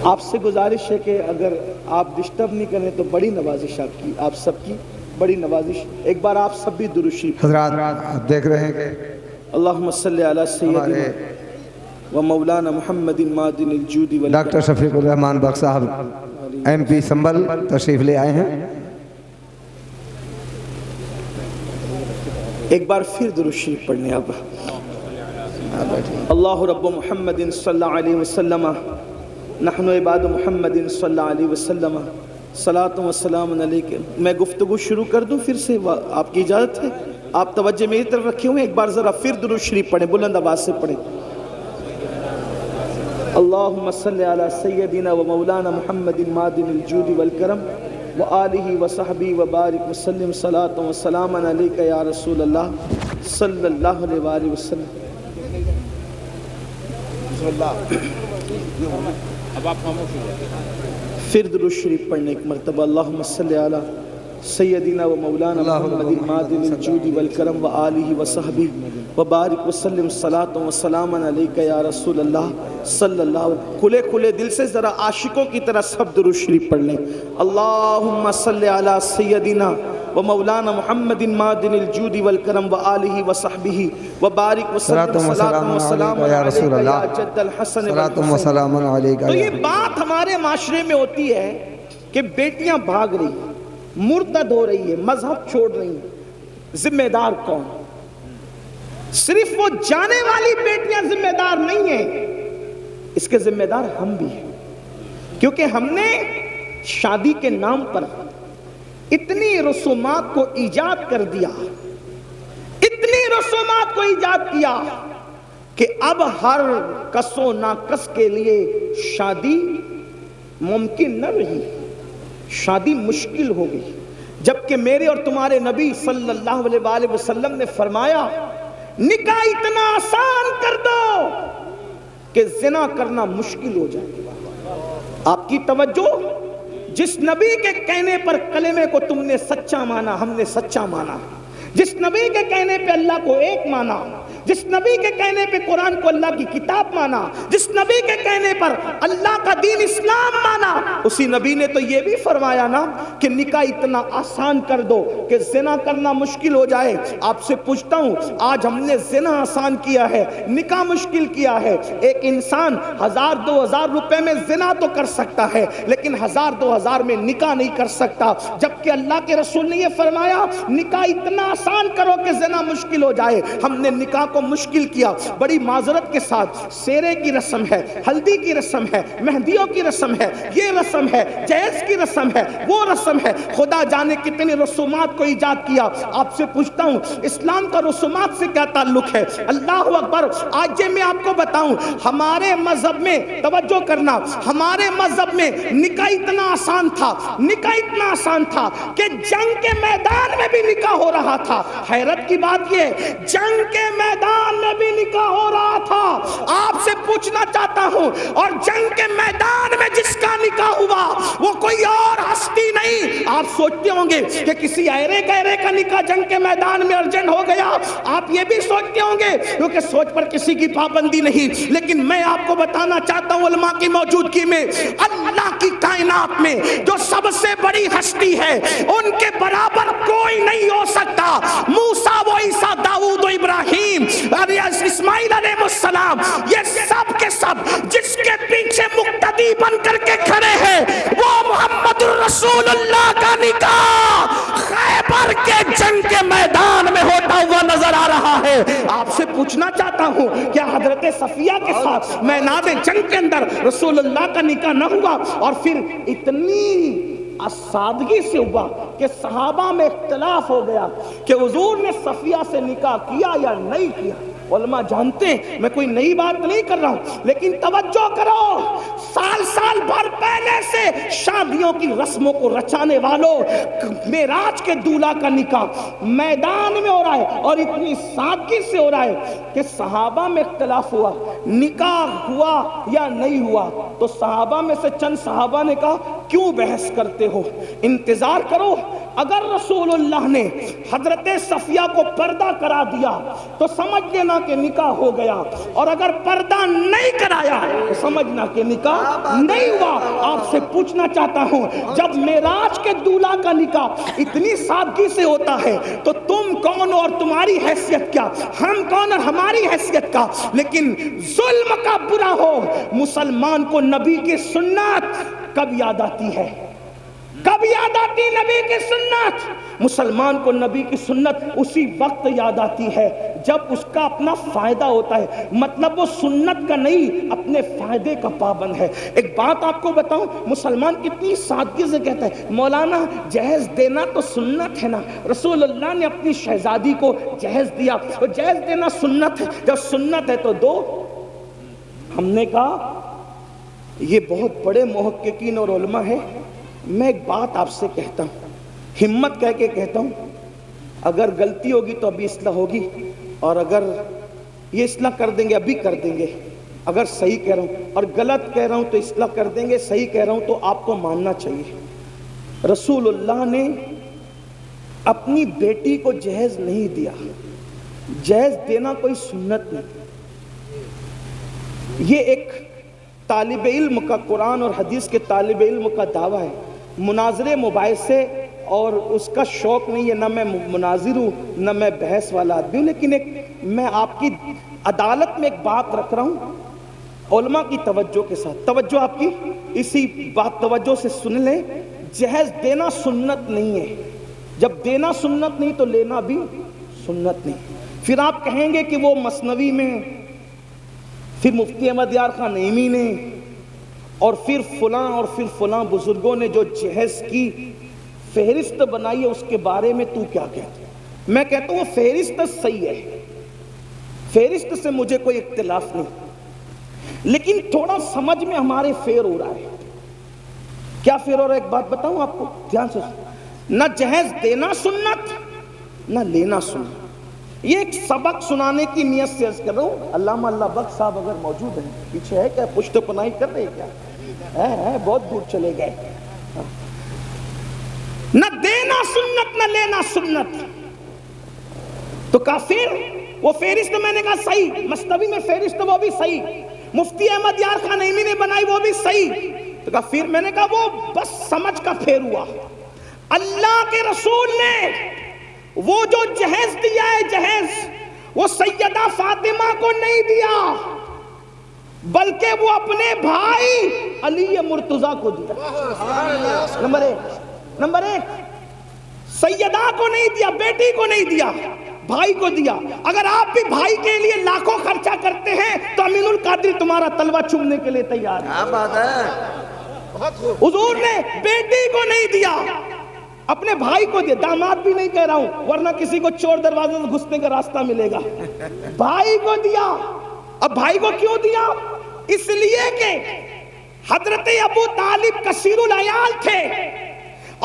آپ سے گزارش ہے کہ اگر آپ ڈسٹرب نہیں کریں تو بڑی نوازش آپ سب کی بڑی نوازش. ایک بار آپ سب بھی درود شریف. حضرات دیکھ رہے ہیں کہ اللہم صلی علی سیدنا و مولانا محمد مادن الجود والکرم. ڈاکٹر شفیق الرحمان بخش صاحب ایم پی سنبل تشریف لے آئے ہیں. ایک بار پھر درود شریف پڑھنے. اب اللہ رب محمد صلی اللہ علیہ وسلم نحن عباد محمد صلی اللہ علیہ وسلم صلاۃ و سلام علیک. میں گفتگو شروع کر دوں پھر سے؟ آپ کی اجازت ہے؟ آپ توجہ میری طرف رکھے ہوئے. ایک بار ذرا پھر درود شریف پڑھیں, بلند آواز سے پڑھیں. اللہم صلی علی سیدنا و مولانا محمد مادن الجود والکرم وآلہ وصحبہ وبارک وسلم صلاۃ و سلام علیک یا رسول اللہ صلی اللہ علیہ وآلہ وسلم. پھر درود شریف پڑھنے ایک مرتبہ. اللہم صلی علی سیدنا و مولانا محمد مادن الجود والکرم وآلہ وصحبہ وبارک وسلم صلاۃ و سلام علیک یا رسول اللہ صلی اللہ علیہ وسلم. کھلے کھلے دل سے ذرا عاشقوں کی طرح سب درود شریف پڑھ لیں. اللہم صلی علی سیدنا و مولانا محمد مادن الجود والکرم وآلہ وصحبہ وبارک وسلم صلاۃ و سلام یا رسول علیک یا اللہ جد الحسن صلاۃ و سلام علیک. تو یہ بات ہمارے معاشرے میں ہوتی ہے کہ بیٹیاں بھاگ رہی ہیں, مرتد ہو رہی ہے, مذہب چھوڑ رہی ہیں. ذمہ دار کون؟ صرف وہ جانے والی بیٹیاں ذمہ دار نہیں ہیں, اس کے ذمہ دار ہم بھی ہیں. کیونکہ ہم نے شادی کے نام پر اتنی رسومات کو ایجاد کر دیا, اتنی رسومات کو ایجاد کیا کہ اب ہر کس و ناکس کے لیے شادی ممکن نہ رہی, شادی مشکل ہو گئی. جبکہ میرے اور تمہارے نبی صلی اللہ علیہ وآلہ وسلم نے فرمایا نکاح اتنا آسان کر دو کہ زنا کرنا مشکل ہو جائے. آپ کی توجہ, جس نبی کے کہنے پر کلمے کو تم نے سچا مانا, ہم نے سچا مانا. جس نبی کے کہنے پہ اللہ کو ایک مانا, جس نبی کے کہنے پہ قرآن کو اللہ کی کتاب مانا, جس نبی کے کہنے پر اللہ کا دین اسلام مانا, اسی نبی نے تو یہ بھی فرمایا نا کہ نکاح اتنا آسان کر دو کہ زنا کرنا مشکل ہو جائے. آپ سے پوچھتا ہوں, آج ہم نے زنا آسان کیا ہے, نکاح مشکل کیا ہے. ایک انسان 1000-2000 روپے میں زنا تو کر سکتا ہے, لیکن 1000-2000 میں نکاح نہیں کر سکتا. جبکہ اللہ کے رسول نے یہ فرمایا نکاح اتنا آسان کرو کہ زنا مشکل ہو جائے. ہم نے نکاح کو مشکل کیا. بڑی معذرت کے ساتھ, سیرے کی رسم ہے, ہلدی کی رسم ہے, مہندیوں کی رسم ہے, یہ رسم ہے, جہیز کی رسم ہے, وہ رسم ہے, خدا جانے کتنے رسومات کو ایجاد کیا. آپ سے پوچھتا ہوں اسلام کا رسومات سے کیا تعلق ہے؟ اللہ اکبر. آج میں آپ کو بتاؤں, ہمارے مذہب میں توجہ کرنا, ہمارے مذہب میں نکاح اتنا آسان تھا, نکاح اتنا آسان تھا کہ جنگ کے میدان میں بھی نکاح ہو رہا تھا. حیرت کی بات یہ, جنگ کے میدان میں بھی نکاح ہو رہا تھا. آپ سے پوچھنا چاہتا ہوں, اور جنگ کے میدان میں جس کا نکاح ہوا وہ کوئی اور ہستی نہیں. آپ سوچتے ہوں گے کہ کسی ایرے گہرے کا نکاح جنگ کے میدان میں ارجنٹ ہو گیا. آپ یہ بھی سوچتے ہوں گے, کیونکہ سوچ پر کسی کی پابندی نہیں. لیکن میں آپ کو بتانا چاہتا ہوں علماء کی موجودگی میں, اللہ کی کائنات میں جو سب سے بڑی ہستی ہے ان کے برابر کوئی نہیں ہو سکتا. موسیٰ و عیسیٰ, داؤد و ابراہیم, اسماعیل علیہ السلام, یہ سب کے سب جس کے پیچھے مقتدی بن کر کے کھڑے ہیں وہ محمد الرسول اللہ کا نکاح خیبر کے جنگ کے میدان میں ہوتا ہوا نظر آ رہا ہے. آپ سے پوچھنا چاہتا ہوں کیا حضرت صفیہ کے ساتھ میدان جنگ کے اندر رسول اللہ کا نکاح نہ ہوا؟ اور پھر اتنی سادگی سے ہوا کہ صحابہ میں اختلاف ہو گیا کہ حضور نے صفیہ سے نکاح کیا یا نہیں کیا. علماء جانتے ہیں, میں کوئی نئی بات نہیں کر رہا ہوں, لیکن توجہ کرو, سال بھر پہلے سے شادیوں کی رسموں کو رچانے والوں, معراج کے دولہا کا نکاح میدان میں ہو رہا ہے, اور اتنی سادگی سے ہو رہا ہے کہ صحابہ میں اختلاف ہوا نکاح ہوا یا نہیں ہوا. تو صحابہ میں سے چند صحابہ نے کہا کیوں بحث کرتے ہو؟ انتظار کرو. اگر رسول اللہ نے حضرت صفیہ کو پردہ کرا دیا تو سمجھ لینا کہ نکاح ہو گیا، اور اگر پردہ نہیں کرایا تو سمجھنا کہ نکاح نہیں ہوا. آپ سے پوچھنا چاہتا ہوں، جب معراج کے دولہا کا نکاح اتنی سادگی سے ہوتا ہے تو تم کون اور تمہاری حیثیت کیا، ہم کون اور ہماری حیثیت کا؟ لیکن ظلم کا برا ہو، مسلمان کو نبی کی سنت کب یاد آتی ہے؟ کب یاد آتی نبی کی سنت؟ مسلمان کو نبی کی سنت اسی وقت یاد آتی ہے جب اس کا اپنا فائدہ ہوتا ہے. مطلب وہ سنت کا نہیں، اپنے فائدے کا پابند ہے. ایک بات آپ کو بتاؤں، مسلمان کتنی سادگی سے کہتا ہے مولانا جہیز دینا تو سنت ہے نا. رسول اللہ نے اپنی شہزادی کو جہیز دیا، تو جہیز دینا سنت ہے، جب سنت ہے تو دو. ہم نے کہا یہ بہت بڑے محققین اور علماء ہیں. میں ایک بات آپ سے کہتا ہوں، ہمت کہہ کے کہتا ہوں، اگر غلطی ہوگی تو ابھی اصلاح ہوگی، اور اگر یہ اصلاح کر دیں گے ابھی کر دیں گے. اگر صحیح کہہ رہا ہوں اور غلط کہہ رہا ہوں تو اصلاح کر دیں گے، صحیح کہہ رہا ہوں تو آپ کو ماننا چاہیے. رسول اللہ نے اپنی بیٹی کو جہیز نہیں دیا. جہیز دینا کوئی سنت نہیں. یہ ایک طالب علم کا، قرآن اور حدیث کے طالب علم کا دعویٰ ہے. مناظرے مباحثے اور اس کا شوق نہیں ہے، نہ میں مناظر ہوں نہ میں بحث والا آدمی ہوں، لیکن میں آپ کی عدالت میں ایک بات رکھ رہا ہوں علماء کی توجہ کے ساتھ. توجہ آپ کی اسی بات توجہ سے سن لیں. جہیز دینا سنت نہیں ہے. جب دینا سنت نہیں تو لینا بھی سنت نہیں. پھر آپ کہیں گے کہ وہ مثنوی میں، پھر مفتی احمد یار خان نعیمی نے، اور پھر فلاں اور پھر فلاں بزرگوں نے جو جہیز کی فہرست بنائی ہے اس کے بارے میں تو کیا کہتے ہیں؟ میں کہتا ہوں وہ فہرست صحیح ہے، فہرست سے مجھے کوئی اختلاف نہیں، لیکن تھوڑا سمجھ میں ہمارے فیر ہو رہا ہے. کیا فیر ہو رہا ہے؟ ایک بات بتاؤں آپ کو دھیان سے. نہ جہیز دینا سنت نہ لینا سنت. یہ ایک سبق سنانے کی نیت سے عرض کر رہا ہوں. علامہ اللہ بخش صاحب اگر موجود ہیں پیچھے ہے کیا؟ پشت پناہی کر رہے کیا؟ ہے بہت دور چلے گئے. نہ دینا سنت نہ لینا سنت تو کافر. وہ فہرست میں نے کہا صحیح، مثنوی میں فہرست وہ بھی صحیح، مفتی احمد یار خان نعیمی نے بنائی وہ بھی صحیح. تو کہا پھر میں نے کہا وہ بس سمجھ کا پھیر ہوا. اللہ کے رسول نے وہ جو جہیز دیا ہے، جہیز وہ سیدہ فاطمہ کو نہیں دیا بلکہ وہ اپنے بھائی علی مرتضیٰ کو دیا. نمبر ایک سیدہ کو نہیں دیا، بیٹی کو نہیں دیا، بھائی کو دیا. اگر آپ بھی بھائی کے لیے لاکھوں خرچہ کرتے ہیں تو امین القادری تمہارا تلوہ چومنے کے لیے تیار ہے. کیا بات ہے. حضور نے بیٹی کو نہیں دیا، اپنے بھائی کو دیا. داماد بھی نہیں کہہ رہا ہوں ورنہ کسی کو چور دروازے سے گھسنے کا راستہ ملے گا. بھائی کو دیا. اب بھائی کو کیوں دیا؟ اس لیے کہ حضرت ابو طالب کثیر العیال تھے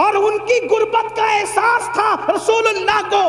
اور ان کی غربت کا احساس تھا رسول اللہ کو،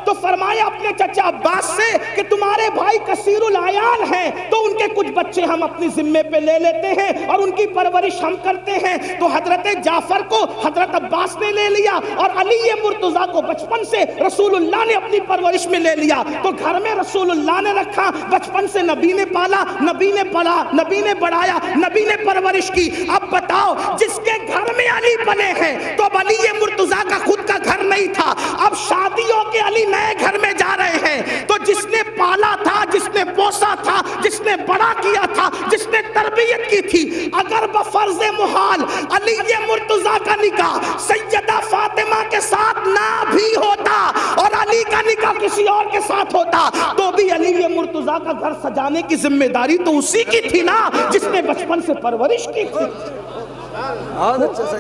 تو فرمایا اپنے چچا عباس سے کہ تمہارے بھائی کثیر العیال ہیں تو ان کے کچھ بچے ہم اپنی ذمے پہ لے لیتے ہیں اور ان کی پرورش ہم کرتے ہیں. تو حضرت جعفر کو حضرت عباس نے لے لیا اور علی مرتضیٰ کو بچپن سے رسول اللہ نے اپنی پرورش میں لے لیا. تو گھر میں رسول اللہ نے رکھا، بچپن سے نبی نے پالا، نبی نے پلا، نبی نے بڑھایا، نبی نے پرورش کی. اب بتاؤ جس کے گھر میں علی پلے ہیں تو علی مرتضیٰ کا خود کا گھر نہیں تھا، اب شادیوں کے علی نئے گھر میں جا رہے ہیں. تو جس نے پالا تھا، جس نے پوسا تھا، جس نے بڑا کیا تھا، جس نے تربیت کی تھی، اگر بفرض محال علی مرتضیٰ کا نکاح سیدہ فاطمہ کے ساتھ نہ بھی ہوتا اور علی کا نکاح کسی اور کے ساتھ ہوتا تو بھی علی مرتضیٰ کا گھر سجانے کی ذمہ داری تو اسی کی تھی نا جس نے بچپن سے پرورش کی تھی.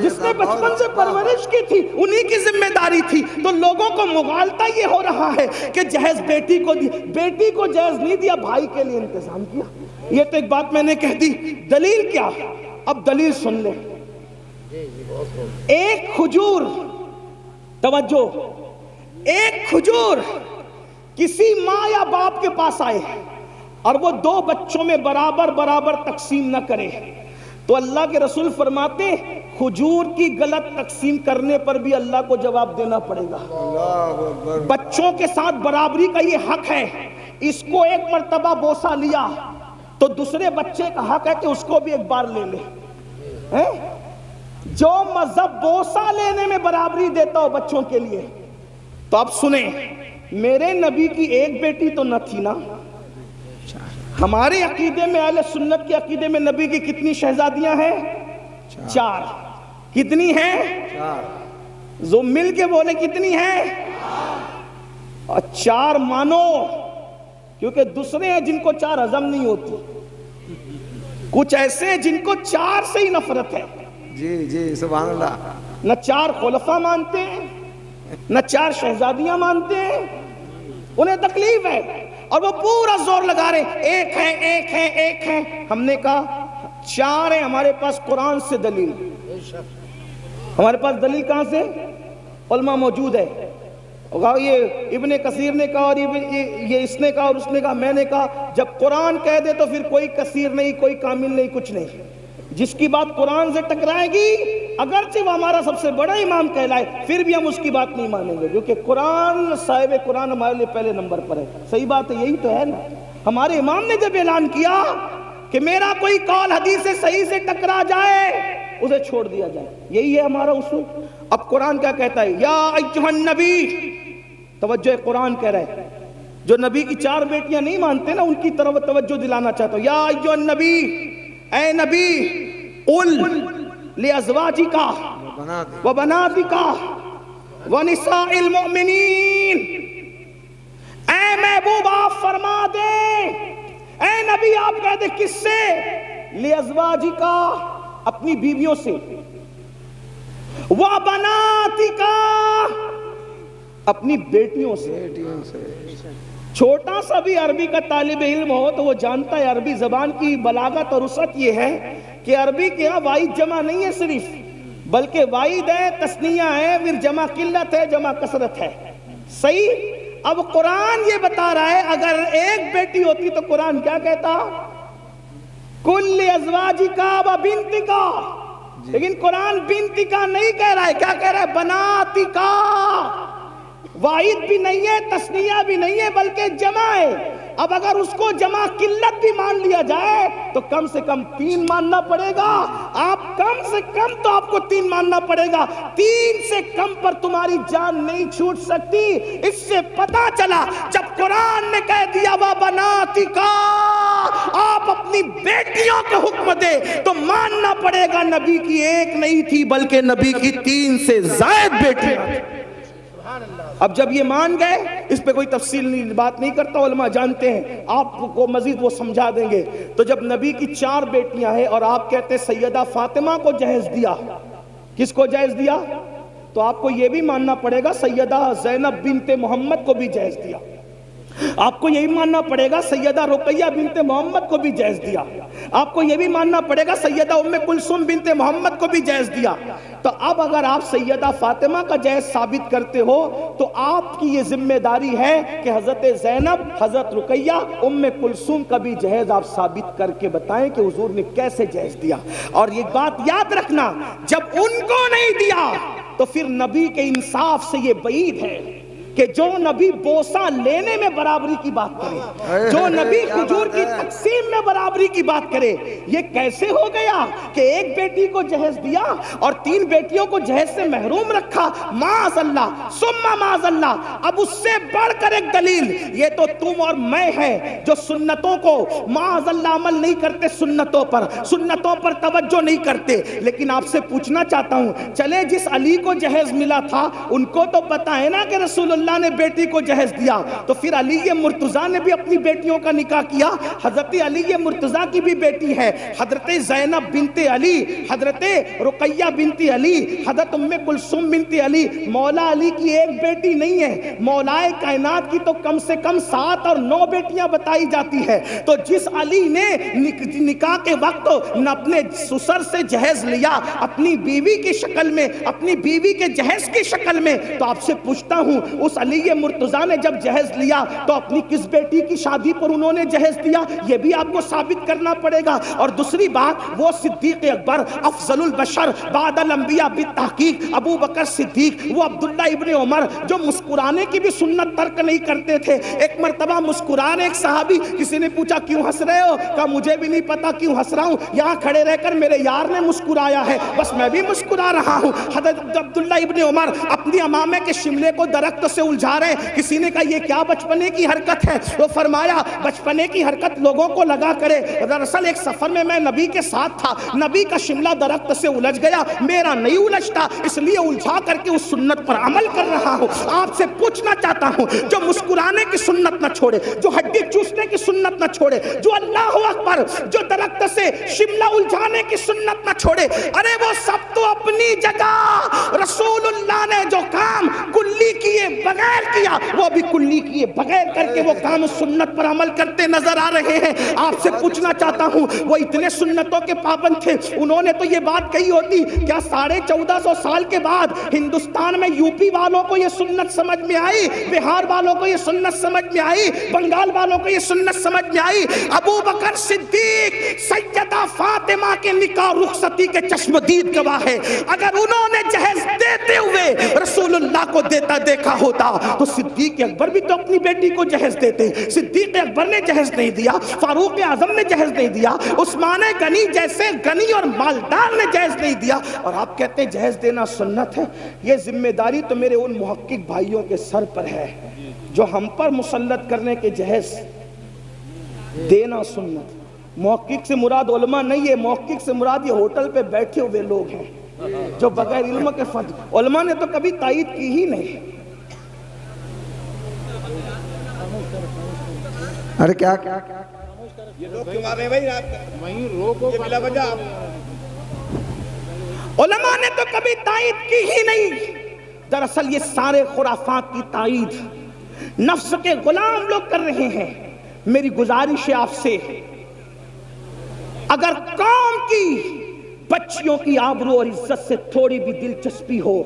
جس نے بچپن سے پرورش کی تھی انہی کی ذمہ داری تھی. تو لوگوں کو مغالطہ یہ ہو رہا ہے کہ جہیز بیٹی کو دی، بیٹی کو جہیز نہیں دیا، بھائی کے لیے انتظام کیا. یہ تو ایک بات میں نے کہہ دی. دلیل کیا؟ اب دلیل سن لیں. ایک کھجور، توجہ، ایک کھجور کسی ماں یا باپ کے پاس آئے اور وہ دو بچوں میں برابر برابر تقسیم نہ کرے تو اللہ کے رسول فرماتے کھجور کی غلط تقسیم کرنے پر بھی اللہ کو جواب دینا پڑے گا. بچوں کے ساتھ برابری کا یہ حق ہے. اس کو ایک مرتبہ بوسہ لیا تو دوسرے بچے کا حق ہے کہ اس کو بھی ایک بار لے لے. جو مذہب بوسہ لینے میں برابری دیتا ہو بچوں کے لیے، تو اب سنیں، میرے نبی کی ایک بیٹی تو نہ تھی نا. ہمارے عقیدے میں، اہل سنت کے عقیدے میں، نبی کی کتنی شہزادیاں ہیں؟ 4. کتنی ہیں؟ 4. جو مل کے بولے کتنی ہیں؟ اور 4 مانو، کیونکہ دوسرے ہیں جن کو 4 ہضم نہیں ہوتی. کچھ ایسے ہیں جن کو 4 سے ہی نفرت ہے. جی جی سبحان اللہ. نہ 4 خلفاء مانتے ہیں، نہ 4 شہزادیاں مانتے ہیں. انہیں تکلیف ہے اور وہ پورا زور لگا رہے ایک ہے ایک ہے ایک ہے. ہم نے کہا 4 ہیں، ہمارے پاس قرآن سے دلیل. ہمارے پاس دلیل کہاں سے؟ علماء موجود ہے. یہ ابن کثیر نے کہا اور یہ اس نے کہا اور اس نے کہا، میں نے کہا جب قرآن کہہ دے تو پھر کوئی کثیر نہیں، کوئی کامل نہیں، کچھ نہیں. جس کی بات قرآن سے ٹکرائے گی، اگرچہ وہ ہمارا سب سے بڑا امام کہلائے، پھر بھی ہم اس کی بات نہیں مانیں گے، کیونکہ قرآن، صاحب قرآن ہمارے لیے پہلے نمبر پر ہے. صحیح بات ہے، یہی تو ہے نا. ہمارے امام نے جب اعلان کیا کہ میرا کوئی قول حدیث سے صحیح سے ٹکرا جائے اسے چھوڑ دیا جائے، یہی ہے ہمارا اصول. اب قرآن کیا کہتا ہے؟ یا ایھا النبی، توجہ قرآن کہہ رہا ہے. جو نبی کی 4 بیٹیاں نہیں مانتے نا، ان کی طرف توجہ دلانا چاہتا ہوں. یا ایھا النبی، اے نبی، قل لازواجک وبناتک ونساء المؤمنین، اے محبوب آپ فرما دیں، اے نبی آپ کہہ دیں. کس سے؟ لازواجک، اپنی بیویوں سے، وبناتک، اپنی بیٹیوں سے. چھوٹا سا بھی عربی کا طالب علم ہو تو وہ جانتا ہے عربی زبان کی بلاغت اور وسعت یہ ہے کہ عربی کے ہاں واحد جمع نہیں ہے صرف، بلکہ واحد ہے، تثنیہ ہے، پھر جمع قلت ہے، جمع کثرت ہے. صحیح. اب قرآن یہ بتا رہا ہے اگر ایک بیٹی ہوتی تو قرآن کیا کہتا؟ کل ازواجک و بنتک. لیکن قرآن بنتک نہیں کہہ رہا ہے، کیا کہہ رہا ہے؟ بناتک. واحد بھی نہیں ہے، تثنیہ بھی نہیں ہے، بلکہ جمع ہے. اب اگر اس کو جمع قلت بھی مان لیا جائے تو کم سے کم 3 ماننا پڑے گا. آپ کم سے کم تو آپ کو 3 ماننا پڑے گا. 3 سے کم پر تمہاری جان نہیں چھوٹ سکتی. اس سے پتا چلا جب قرآن نے کہہ دیا وَبَنَاتِكَ، آپ اپنی بیٹیوں کو حکم دے تو ماننا پڑے گا نبی کی ایک نہیں تھی بلکہ نبی کی 3 سے زائد بیٹیاں. اب جب یہ مان گئے، اس پہ کوئی تفصیل بات نہیں کرتا، علماء جانتے ہیں، آپ کو مزید وہ سمجھا دیں گے. تو جب نبی کی 4 بیٹیاں ہیں اور آپ کہتے ہیں سیدہ فاطمہ کو جہیز دیا، کس کو جہیز دیا؟ تو آپ کو یہ بھی ماننا پڑے گا سیدہ زینب بنت محمد کو بھی جہیز دیا. آپ کو یہی ماننا پڑے گا سیدہ رقیہ بنت محمد کو بھی جہیز دیا. آپ کو یہ بھی ماننا پڑے گا سیدہ ام کلثوم بنت محمد کو بھی جہیز دیا. تو اب اگر آپ سیدہ فاطمہ کا جہیز ثابت کرتے ہو تو آپ کی یہ ذمہ داری ہے کہ حضرت زینب، حضرت رقیہ، ام کلثوم کا بھی جہیز آپ ثابت کر کے بتائیں کہ حضور نے کیسے جہیز دیا. اور یہ بات یاد رکھنا، جب ان کو نہیں دیا تو پھر نبی کے انصاف سے یہ بعید ہے کہ جو نبی بوسہ لینے میں برابری کی بات کرے، جو نبی کھجور کی تقسیم میں برابری کی بات کرے. یہ کیسے ہو گیا کہ ایک بیٹی کو جہیز دیا اور 3 بیٹیوں کو جہیز سے محروم رکھا؟ معاذ اللہ ثم معاذ اللہ. اب اس سے بڑھ کر ایک دلیل، یہ تو تم اور میں ہے جو سنتوں کو معاذ اللہ عمل نہیں کرتے، سنتوں پر توجہ نہیں کرتے. لیکن آپ سے پوچھنا چاہتا ہوں، چلے جس علی کو جہیز ملا تھا ان کو تو پتا ہے نا کہ رسول اللہ نے بیٹی کو جہیز دیا، تو پھر علی مرتضیٰ نے بھی اپنی بیٹیوں کا نکاح کیا. حضرت علی مرتضیٰ کی بھی بیٹی ہے، حضرت زینب بنت علی، حضرت رقیہ بنت علی، حضرت ام کلثوم بنت علی. مولا علی کی ایک بیٹی نہیں ہے، مولا کائنات کی تو کم سے کم 7 اور 9 بیٹیاں بتائی جاتی ہے. تو جس علی نے نکاح کے وقت اپنے سسر سے جہیز لیا اپنی بیوی کی شکل میں، اپنی بیوی کے جہیز کی شکل میں، تو آپ سے پوچھتا ہوں اس علی مرتضیٰ نے جب جہیز لیا تو اپنی کس بیٹی کی شادی پر انہوں نے جہیز دیا؟ یہ بھی آپ کو ثابت کرنا پڑے گا۔ اور دوسری بات، وہ صدیق اکبر افضل البشر بعد الانبیاء بالتحقیق ابو بکر صدیق، وہ عبداللہ ابن عمر جو مسکرانے کی بھی سنت ترک نہیں کرتے تھے۔ ایک مرتبہ مسکران ایک صحابی، کسی نے پوچھا کیوں ہنس رہے ہو؟ کہا مجھے بھی نہیں پتا کیوں ہنس رہا ہوں، یہاں کھڑے رہ کر میرے یار نے مسکرایا ہے، بس میں بھی مسکرا رہا ہوں۔ حضرت عبداللہ ابن عمر اپنی امامے کے شملے کو درخت سے الجھا رہے، کسی نے کہا یہ کیا بچپنے کی حرکت ہے؟ وہ فرمایا بچپنے کی حرکت لوگوں کو لگا کرے، دراصل ایک سفر میں نبی کے ساتھ تھا، نبی کا شملہ درخت سے الجھ گیا، میرا نہیں الجھتا، اس لیے الجھا کر کے اس سنت پر عمل کر رہا ہوں۔ آپ سے پوچھنا چاہتا ہوں، جو مسکرانے کی سنت نہ چھوڑے، جو ہڈی چوسنے کی سنت نہ چھوڑے، جو اللہ اکبر، جو درخت سے شملہ الجھانے کی سنت نہ چھوڑے، ارے وہ سب تو اپنی جگہ رسول اللہ نے جو کام کلی کیے بغیر کیا، وہ بھی کلی کیے بغیر کر کے وہ کام سنت پر عمل کرتے نظر آ رہے ہیں۔ آپ سے پوچھنا چاہتا ہوں، وہ اتنے سنتوں کے پابند تھے، انہوں نے تو یہ بات کہی ہوتی، کیا 1450 سال کے بعد ہندوستان میں یو پی والوں کو یہ سنت سمجھ میں آئی، بہار والوں کو یہ سنت سمجھ میں آئی، بنگال والوں کو یہ سنت سمجھ میں آئی؟ ابو بکر صدیق سیدہ فاطمہ کے نکاح رخصتی کے چشمدید گواہ ہے۔ اگر انہوں نے جہیز دیتے ہوئے رسول اللہ کو دیتا دیکھا ہوتا تو صدیق اکبر بھی تو اپنی بیٹی کو جہیز دیتے۔ صدیق اکبر نے جہیز نہیں دیا، فاروق اعظم نے جہیز نہیں دیا، عثمان غنی جیسے غنی اور مالدار نے جہیز نہیں دیا، اور آپ کہتے ہیں جہیز دینا سنت ہے۔ یہ ذمہ داری تو میرے ان محقق بھائیوں کے سر پر ہے جو ہم پر مسلط کرنے کے جہیز دینا سنت۔ محقق سے مراد علماء نہیں ہے، محقق سے مراد یہ ہوٹل پہ بیٹھے ہوئے لوگ ہیں جو بغیر علم کے علماء نے تو کبھی تائید کی ہی نہیں۔ ارے کیا یہ لوگ کیوں آ رہے ہیں بھائی؟ آپ وہیں روکو بلا وجہ۔ علماء نے تو کبھی تائید کی ہی نہیں۔ دراصل یہ سارے خرافات کی تائید نفس کے غلام لوگ کر رہے ہیں۔ میری گزارش ہے آپ سے، اگر قوم کی بچیوں کی آبرو اور عزت سے تھوڑی بھی دلچسپی ہو